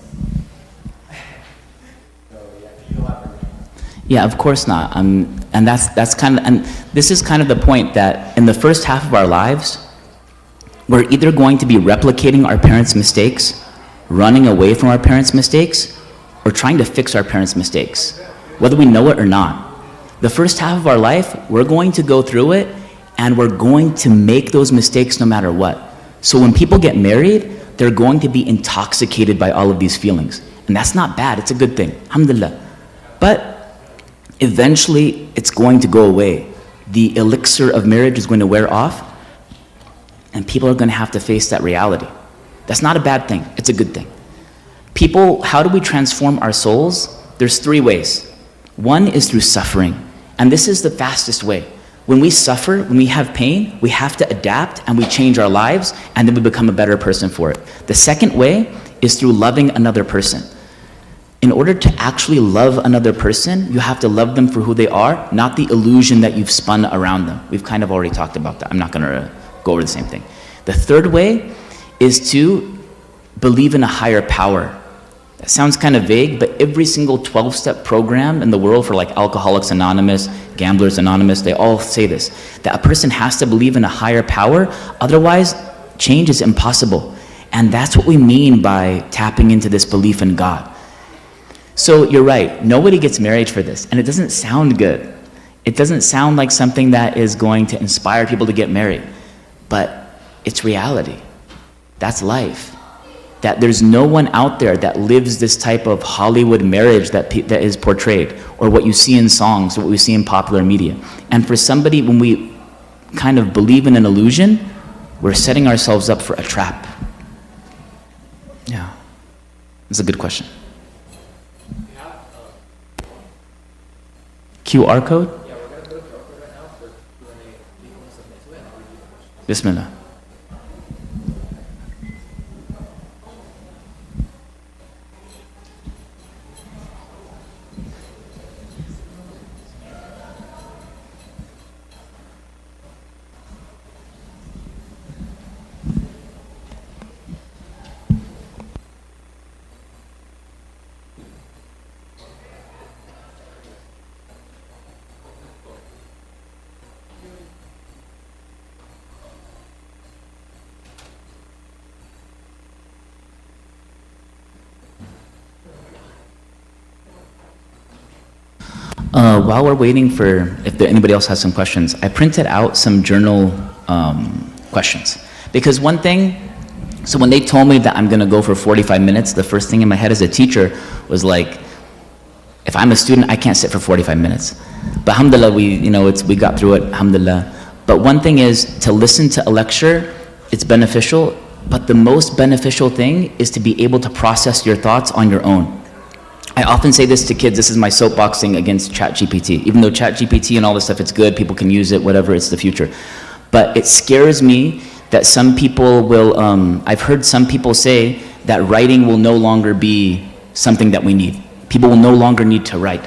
Yeah, of course not. And that's kind of, and this is kind of the point that in the first half of our lives, we're either going to be replicating our parents' mistakes, running away from our parents' mistakes, or trying to fix our parents' mistakes, whether we know it or not. The first half of our life, we're going to go through it, and we're going to make those mistakes no matter what. So when people get married, they're going to be intoxicated by all of these feelings. And that's not bad, it's a good thing, alhamdulillah. But eventually, it's going to go away. The elixir of marriage is going to wear off, and people are going to have to face that reality. That's not a bad thing, it's a good thing. People, how do we transform our souls? There's three ways. One is through suffering, and this is the fastest way. When we suffer, when we have pain, we have to adapt and we change our lives, and then we become a better person for it. The second way is through loving another person. In order to actually love another person, you have to love them for who they are, not the illusion that you've spun around them. We've kind of already talked about that. I'm not going to go over the same thing. The third way is to believe in a higher power. That sounds kind of vague, but every single 12-step program in the world for like Alcoholics Anonymous, Gamblers Anonymous, they all say this, that a person has to believe in a higher power, otherwise change is impossible. And that's what we mean by tapping into this belief in God. So you're right, nobody gets married for this, and it doesn't sound good. It doesn't sound like something that is going to inspire people to get married, but it's reality. That's life. That there's no one out there that lives this type of Hollywood marriage that is portrayed, or what you see in songs, or what we see in popular media. And for somebody, when we kind of believe in an illusion, we're setting ourselves up for a trap. Yeah, that's a good question. QR code? Yeah, we're going to put a QR code right now for Q&A. You can submit to it and I'll read the question. Bismillah. While we're waiting for, if anybody else has some questions, I printed out some journal questions. Because one thing, so when they told me that I'm gonna go for 45 minutes, the first thing in my head as a teacher was like, if I'm a student, I can't sit for 45 minutes. But alhamdulillah, we got through it, alhamdulillah. But one thing is, to listen to a lecture, it's beneficial, but the most beneficial thing is to be able to process your thoughts on your own. I often say this to kids, this is my soapboxing against ChatGPT. Even though ChatGPT and all this stuff, it's good, people can use it, whatever, it's the future. But it scares me that some people will, I've heard some people say that writing will no longer be something that we need. People will no longer need to write.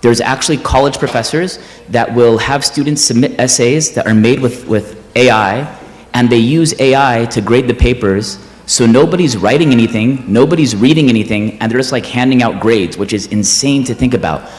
There's actually college professors that will have students submit essays that are made with AI, and they use AI to grade the papers. So nobody's writing anything, nobody's reading anything, and they're just like handing out grades, which is insane to think about.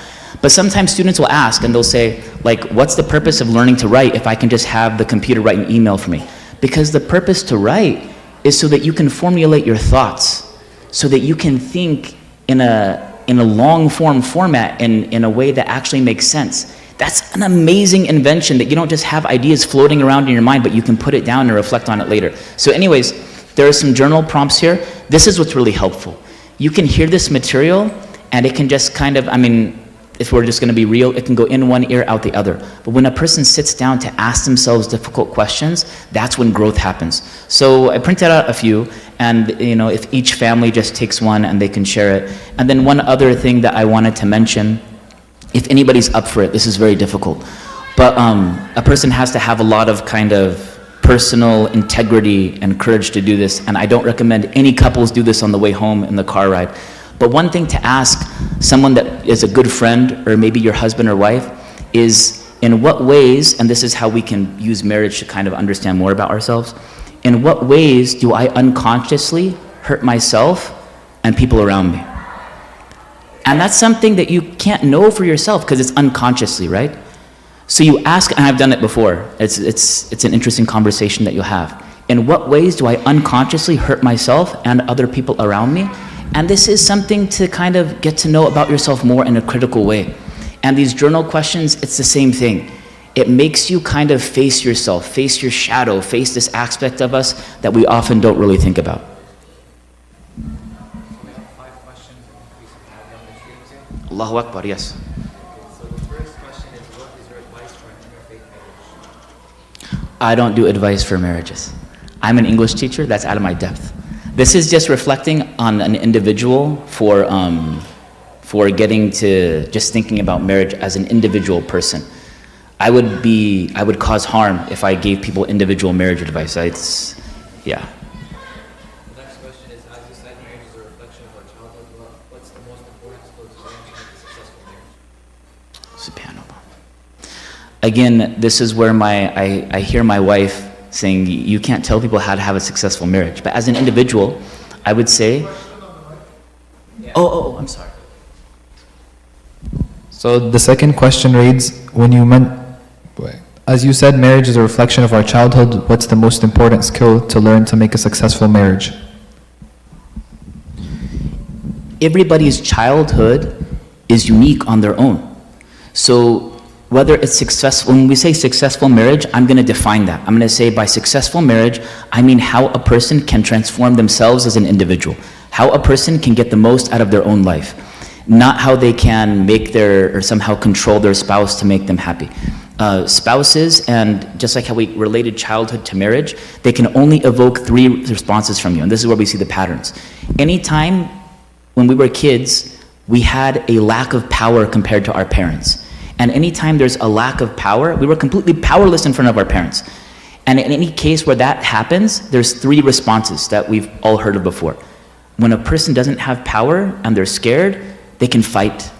But sometimes students will ask and they'll say, like, what's the purpose of learning to write if I can just have the computer write an email for me? Because the purpose to write is so that you can formulate your thoughts, so that you can think in a long form format in a way that actually makes sense. That's an amazing invention, that you don't just have ideas floating around in your mind, but you can put it down and reflect on it later. So anyways, there are some journal prompts here. This is what's really helpful. You can hear this material and it can just kind of, I mean, if we're just gonna be real, it can go in one ear, out the other. But when a person sits down to ask themselves difficult questions, that's when growth happens. So I printed out a few, and if each family just takes one and they can share it. And then one other thing that I wanted to mention, if anybody's up for it, this is very difficult, but a person has to have a lot of kind of personal integrity and courage to do this, and I don't recommend any couples do this on the way home in the car ride. But one thing to ask someone that is a good friend, or maybe your husband or wife, is in what ways, and this is how we can use marriage to kind of understand more about ourselves, in what ways do I unconsciously hurt myself and people around me? And that's something that you can't know for yourself because it's unconsciously, right? So you ask, and I've done it before, it's an interesting conversation that you'll have. In what ways do I unconsciously hurt myself and other people around me? And this is something to kind of get to know about yourself more in a critical way. And these journal questions, it's the same thing. It makes you kind of face yourself, face your shadow, face this aspect of us that we often don't really think about. Allahu Akbar, yes. I don't do advice for marriages. I'm an English teacher, that's out of my depth. This is just reflecting on an individual for getting to just thinking about marriage as an individual person. I would cause harm if I gave people individual marriage advice. Yeah. The next question is, as you said, marriage is a reflection of our childhood. What's the most important skill to learn to make a successful marriage? Subhanallah. Again, this is where I hear my wife saying, you can't tell people how to have a successful marriage. But as an individual, I would say, I'm sorry. So the second question reads, as you said, marriage is a reflection of our childhood. What's the most important skill to learn to make a successful marriage? Everybody's childhood is unique on their own. So whether it's successful, when we say successful marriage, I'm going to define that. I'm going to say by successful marriage, I mean how a person can transform themselves as an individual, how a person can get the most out of their own life, not how they can or somehow control their spouse to make them happy. Spouses, and just like how we related childhood to marriage, they can only evoke 3 responses from you, and this is where we see the patterns. Anytime when we were kids, we had a lack of power compared to our parents. And anytime there's a lack of power, we were completely powerless in front of our parents. And in any case where that happens, there's 3 responses that we've all heard of before. When a person doesn't have power and they're scared, they can fight.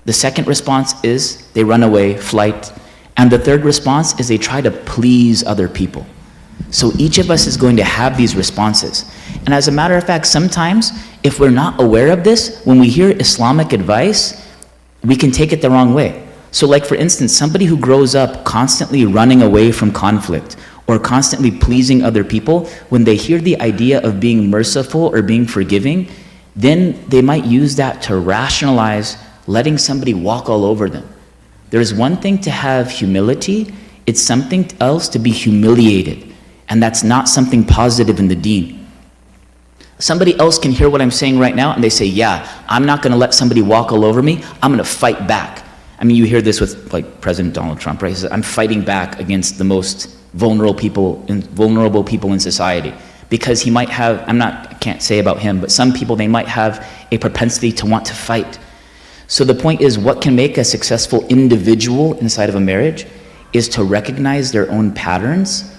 The second response is they run away, flight. And the third response is they try to please other people. So each of us is going to have these responses. And as a matter of fact, sometimes if we're not aware of this, when we hear Islamic advice, we can take it the wrong way. So like for instance, somebody who grows up constantly running away from conflict or constantly pleasing other people, when they hear the idea of being merciful or being forgiving, then they might use that to rationalize letting somebody walk all over them. There's one thing to have humility, it's something else to be humiliated. And that's not something positive in the deen. Somebody else can hear what I'm saying right now and they say, yeah, I'm not going to let somebody walk all over me. I'm going to fight back. I mean, you hear this with like President Donald Trump, right? He says, I'm fighting back against the most vulnerable people in society. Because he might have, I can't say about him, but some people, they might have a propensity to want to fight. So the point is, what can make a successful individual inside of a marriage is to recognize their own patterns.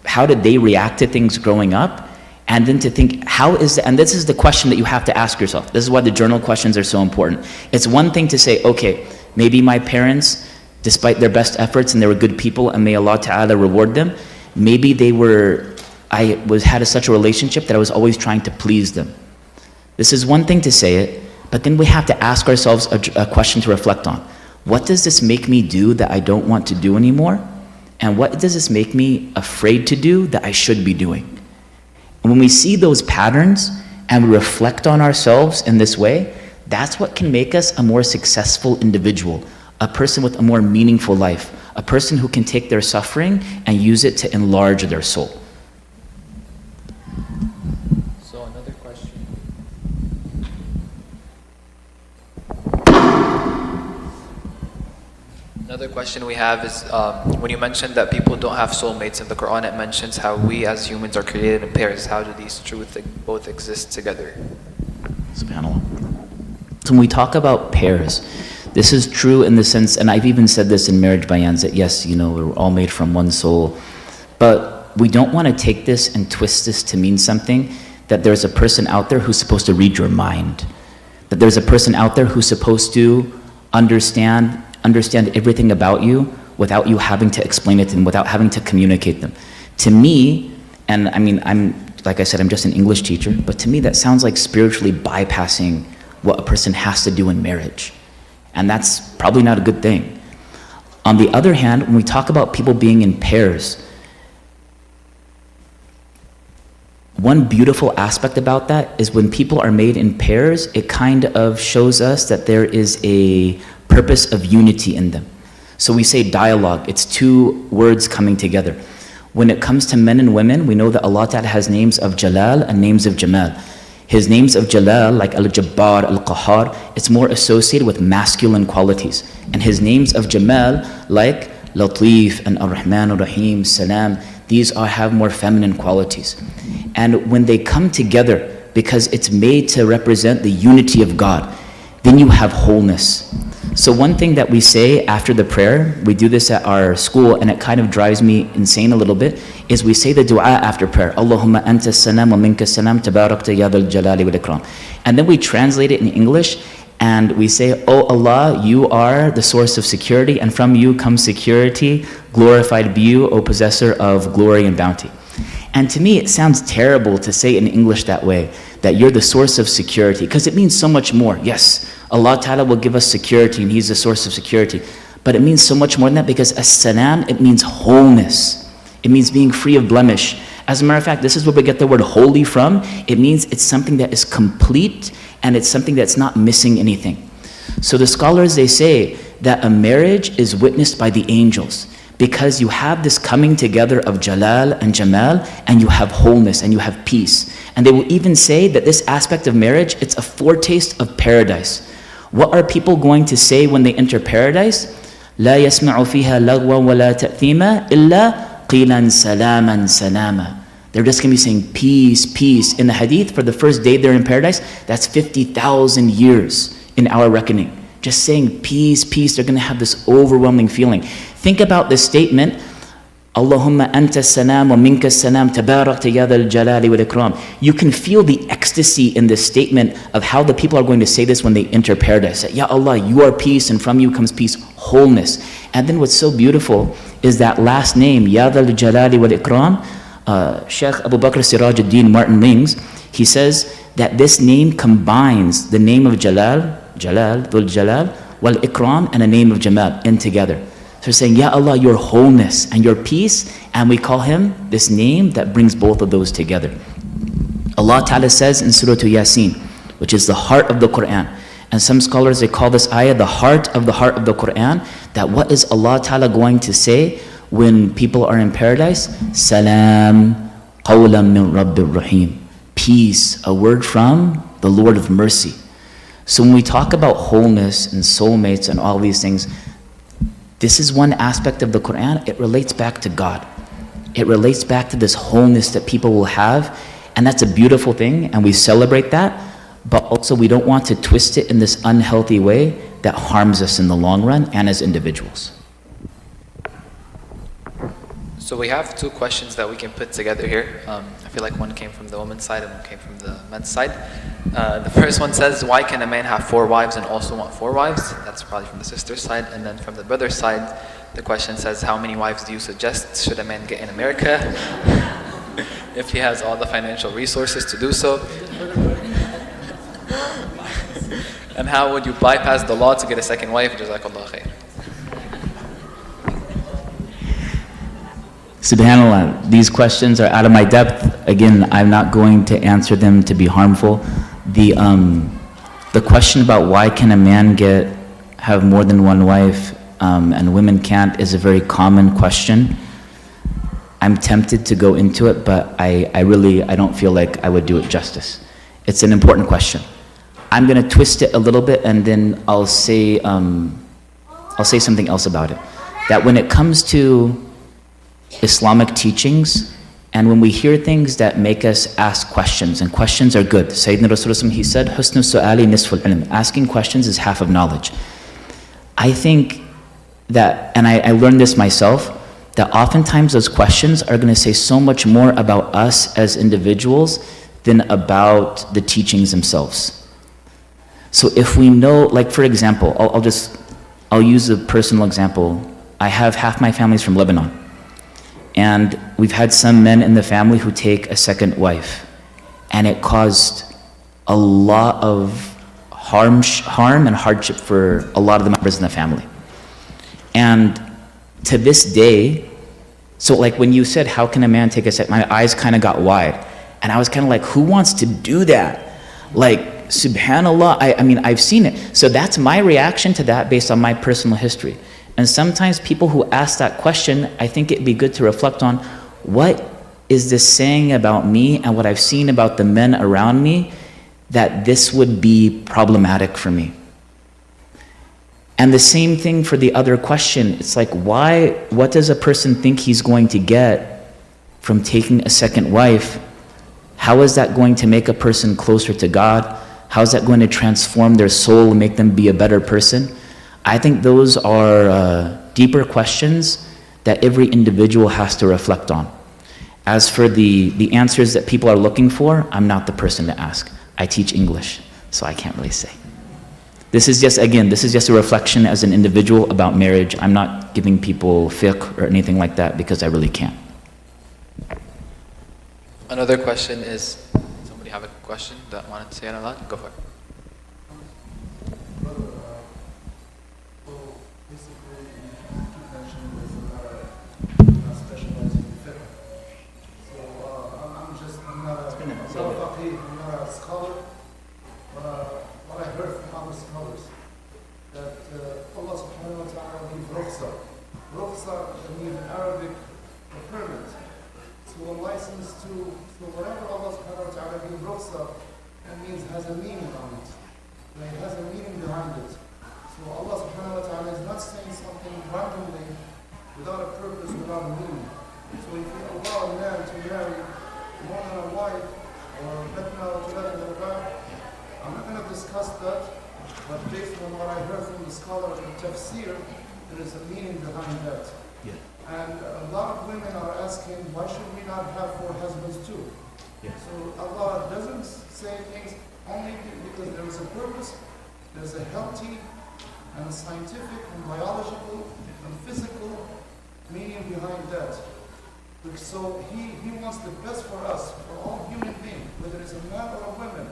How did they react to things growing up? And then to think, and this is the question that you have to ask yourself. This is why the journal questions are so important. It's one thing to say, okay, maybe my parents, despite their best efforts, and they were good people, and may Allah Ta'ala reward them, maybe had such a relationship that I was always trying to please them. This is one thing to say it, but then we have to ask ourselves a question to reflect on. What does this make me do that I don't want to do anymore? And what does this make me afraid to do that I should be doing? And when we see those patterns and we reflect on ourselves in this way, that's what can make us a more successful individual, a person with a more meaningful life, a person who can take their suffering and use it to enlarge their soul. So another question. Another question we have is, when you mentioned that people don't have soulmates in the Quran, it mentions how we as humans are created in pairs. How do these two both exist together? SubhanAllah. So when we talk about pairs, this is true in the sense, and I've even said this in marriage bayans, that yes, we're all made from one soul, but we don't want to take this and twist this to mean something, that there's a person out there who's supposed to read your mind, that there's a person out there who's supposed to understand everything about you without you having to explain it and without having to communicate them. To me, and I mean, like I said, I'm just an English teacher, but to me that sounds like spiritually bypassing what a person has to do in marriage. And that's probably not a good thing. On the other hand, when we talk about people being in pairs, one beautiful aspect about that is when people are made in pairs, it kind of shows us that there is a purpose of unity in them. So we say dialogue, it's two words coming together. When it comes to men and women, we know that Allah Ta'ala has names of Jalal and names of Jamal. His names of Jalal, like Al-Jabbar, Al-Qahar, it's more associated with masculine qualities. And his names of Jamal, like Latif and Ar-Rahman, Ar-Rahim, Salam, these have more feminine qualities. And when they come together, because it's made to represent the unity of God, then you have wholeness. So one thing that we say after the prayer, we do this at our school, and it kind of drives me insane a little bit, is we say the dua after prayer. Allahumma anta salam wa minka salam tabarakta ya dhal jalali wal ikram. And then we translate it in English, and we say, oh Allah, you are the source of security, and from you comes security. Glorified be you, O possessor of glory and bounty. And to me, it sounds terrible to say it in English that way, that you're the source of security, because it means so much more. Yes, Allah Ta'ala will give us security, and He's the source of security. But it means so much more than that, because as-salam, it means wholeness. It means being free of blemish. As a matter of fact, this is where we get the word holy from. It means it's something that is complete, and it's something that's not missing anything. So the scholars, they say that a marriage is witnessed by the angels, because you have this coming together of Jalal and Jamal, and you have wholeness and you have peace. And they will even say that this aspect of marriage, it's a foretaste of paradise. What are people going to say when they enter paradise? لا يسمع فيها لغوا ولا تأثيما إلا قيلا سلاما سلاما. They're just going to be saying peace, peace. In the hadith, for the first day they're in paradise, that's 50,000 years in our reckoning. Just saying peace, peace, they're going to have this overwhelming feeling. Think about this statement, Allahumma anta salam wa minka salam tabarakta ya dhal jalali wal ikram. You can feel the ecstasy in this statement of how the people are going to say this when they enter paradise. Ya Allah, you are peace, and from you comes peace, wholeness. And then what's so beautiful is that last name, Ya dhal jalali wal ikram. Sheikh Abu Bakr Siraj ad-Din Martin Lings, he says that this name combines the name of Jalal, Dhul Jalal, wal Ikram, and a name of Jamal in together. So we're saying, Ya Allah, your wholeness and your peace, and we call Him this name that brings both of those together. Allah Ta'ala says in Surah Yasin, which is the heart of the Quran, And some scholars, they call this ayah the heart of the Quran, that what is Allah Ta'ala going to say when people are in paradise? Salam qawlan min Rabbir Rahim. Peace, a word from the Lord of mercy. So when we talk about wholeness and soulmates and all these things, this is one aspect of the Quran. It relates back to God. It relates back to this wholeness that people will have, and that's a beautiful thing, and we celebrate that, but also we don't want to twist it in this unhealthy way that harms us in the long run and as individuals. So we have two questions that we can put together here. I feel like one came from the woman's side and one came from the men's side. The first one says, why can a man have 4 wives and also want 4 wives? That's probably from the sister's side. And then from the brother's side, the question says, how many wives do you suggest should a man get in America if he has all the financial resources to do so? And how would you bypass the law to get a second wife? Jazakallah khair. SubhanAllah, these questions are out of my depth. Again, I'm not going to answer them to be harmful. The question about why can a man have more than one wife and women can't is a very common question. I'm tempted to go into it, but I don't feel like I would do it justice. It's an important question. I'm going to twist it a little bit, and then I'll say something else about it. That when it comes to Islamic teachings, and when we hear things that make us ask questions, and questions are good. Sayyidina Rasulullah, he said, Husnu su'ali nisful ilm. Asking questions is half of knowledge. I think that, and I learned this myself, that oftentimes those questions are going to say so much more about us as individuals than about the teachings themselves. So if we know, like for example, I'll use a personal example. I have half my family's from Lebanon. And we've had some men in the family who take a second wife. And it caused a lot of harm and hardship for a lot of the members in the family. And to this day, so like when you said, how can a man take a second, my eyes kind of got wide. And I was kind of like, who wants to do that? Like, subhanAllah, I mean, I've seen it. So that's my reaction to that based on my personal history. And sometimes people who ask that question, I think it'd be good to reflect on, what is this saying about me and what I've seen about the men around me that this would be problematic for me? And the same thing for the other question. It's like, what does a person think he's going to get from taking a second wife? How is that going to make a person closer to God? How is that going to transform their soul and make them be a better person? I think those are deeper questions that every individual has to reflect on. As for the answers that people are looking for, I'm not the person to ask. I teach English, so I can't really say. This is just a reflection as an individual about marriage. I'm not giving people fiqh or anything like that because I really can't. Another question is, somebody have a question that wanted to say it out loud? Go for it. There is a meaning behind that. Yeah. And a lot of women are asking, why should we not have 4 husbands too? Yeah. So Allah doesn't say things only because there is a purpose. There's a healthy and a scientific and biological and physical meaning behind that. So he wants the best for us, for all human beings, whether it's a man or a woman.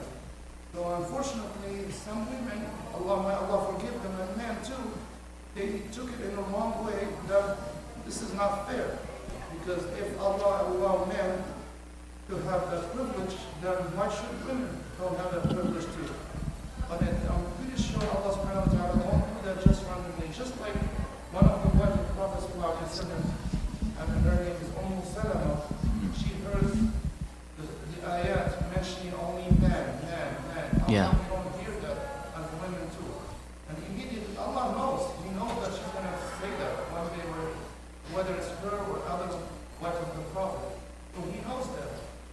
So unfortunately, some women, may Allah forgive them, and men too, they took it in the wrong way that this is not fair. Because if Allah allowed men to have that privilege, then why should women don't have that privilege too? But I'm pretty sure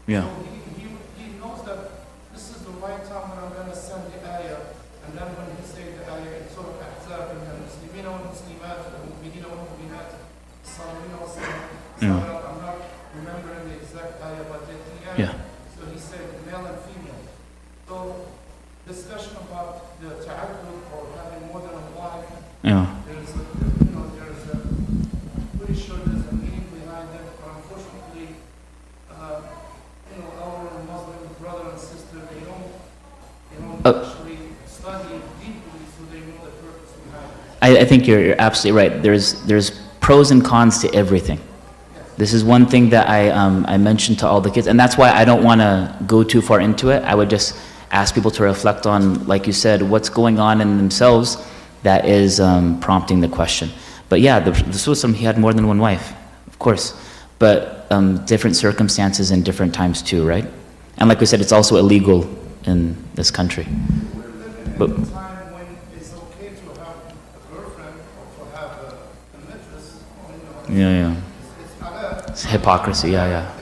Yeah. So he knows that this is the right time when I'm going to send the ayah, and then when he says the ayah, it's sort of ahzab and Muslimina wa Muslimat, Mu'minina wa Mu'minat, Salawina wa Salam. I'm not remembering the exact ayah, but the ayah. Yeah. So he said male and female. So discussion about the ta'addud or having more than a wife, Yeah. there's a, there's a, pretty sure there's a meaning behind it, but unfortunately, our Muslim brother and sister, they don't actually study deeply, so they know the purpose behind it. I think you're absolutely right. There's pros and cons to everything. This is one thing that I mentioned to all the kids, and that's why I don't want to go too far into it. I would just ask people to reflect on, like you said, what's going on in themselves that is prompting the question. But yeah, the Rasul, he had more than one wife, of course, but different circumstances and different times too, right? And like we said, it's also illegal in this country. We're living But in a time when it's okay to have a girlfriend or to have a mistress. yeah. It's halal. It's hypocrisy, yeah.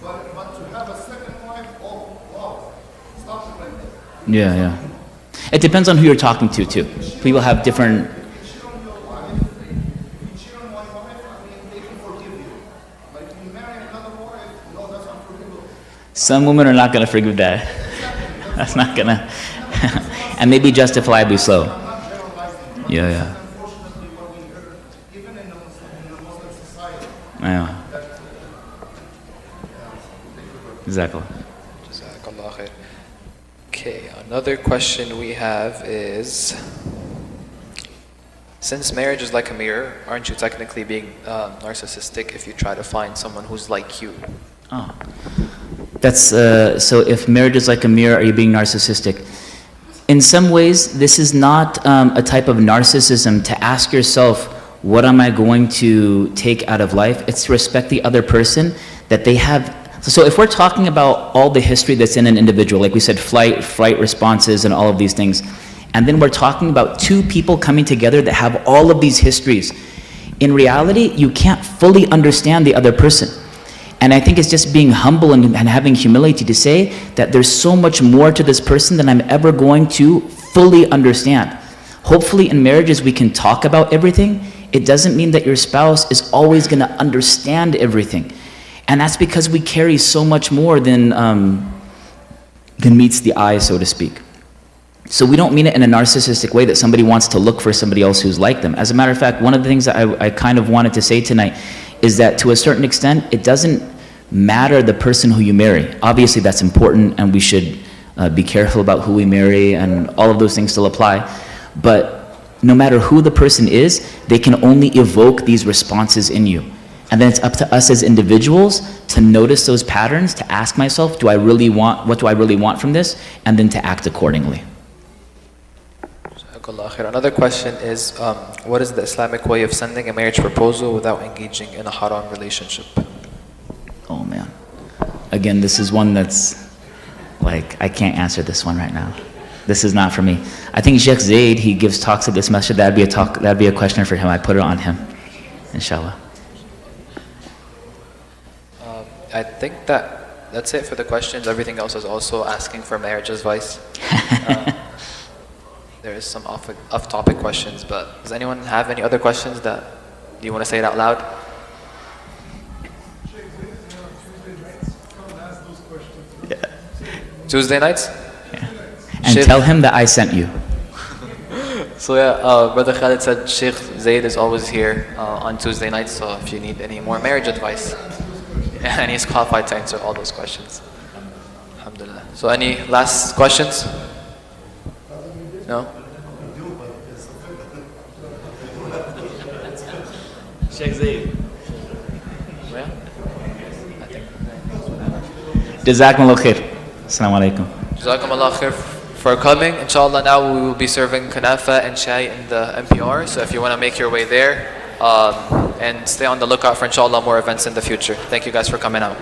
But to have a second wife, oh, wow, stop it right there. Yeah. It depends on who you're talking to too. People have different. If you cheat on your wife, if you cheat on one wife, I mean, they can forgive you. But if you marry another wife, no, that's unforgivable. Some women are not going to forgive that. That's not going to. And maybe justifiably so. I'm not generalizing, but Yeah. this is unfortunately what we heard, even in the Muslim society. Yeah. Exactly. Jazakallah khair. Okay, another question we have is, since marriage is like a mirror, aren't you technically being narcissistic if you try to find someone who's like you? Oh. That's so. If marriage is like a mirror, are you being narcissistic? In some ways, this is not a type of narcissism to ask yourself, what am I going to take out of life? It's to respect the other person, that they have. So if we're talking about all the history that's in an individual, like we said, flight responses and all of these things, and then we're talking about two people coming together that have all of these histories, in reality, you can't fully understand the other person. And I think it's just being humble and having humility to say that there's so much more to this person than I'm ever going to fully understand. Hopefully in marriages we can talk about everything. It doesn't mean that your spouse is always going to understand everything. And that's because we carry so much more than meets the eye, so to speak. So we don't mean it in a narcissistic way that somebody wants to look for somebody else who's like them. As a matter of fact, one of the things that I kind of wanted to say tonight is that to a certain extent, it doesn't matter the person who you marry. Obviously that's important and we should be careful about who we marry and all of those things still apply. But no matter who the person is, they can only evoke these responses in you. And then it's up to us as individuals to notice those patterns, to ask myself, what do I really want from this? And then to act accordingly. Jazakallah khair. Another question is, what is the Islamic way of sending a marriage proposal without engaging in a haram relationship? Oh man. Again, this is one that's like, I can't answer this one right now. This is not for me. I think Sheikh Zaid, he gives talks at this masjid. That'd be a question for him. I put it on him, inshallah. I think that's it for the questions. Everything else is also asking for marriage advice. There is some off-topic questions, but does anyone have any other questions do you want to say it out loud? Tuesday nights? Yeah. And tell him that I sent you. So yeah, Brother Khalid said Sheikh Zaid is always here on Tuesday nights, so if you need any more marriage advice, and he's qualified to answer all those questions. Alhamdulillah. So any last questions? No? Sheikh Zaid. Yeah? I think. Jazakumullah khair. Assalamu alaikum. Jazakumullah khair for coming. Inshallah now we will be serving kunafa and chai in the MPR, so if you want to make your way there, and stay on the lookout for inshallah more events in the future. Thank you guys for coming out.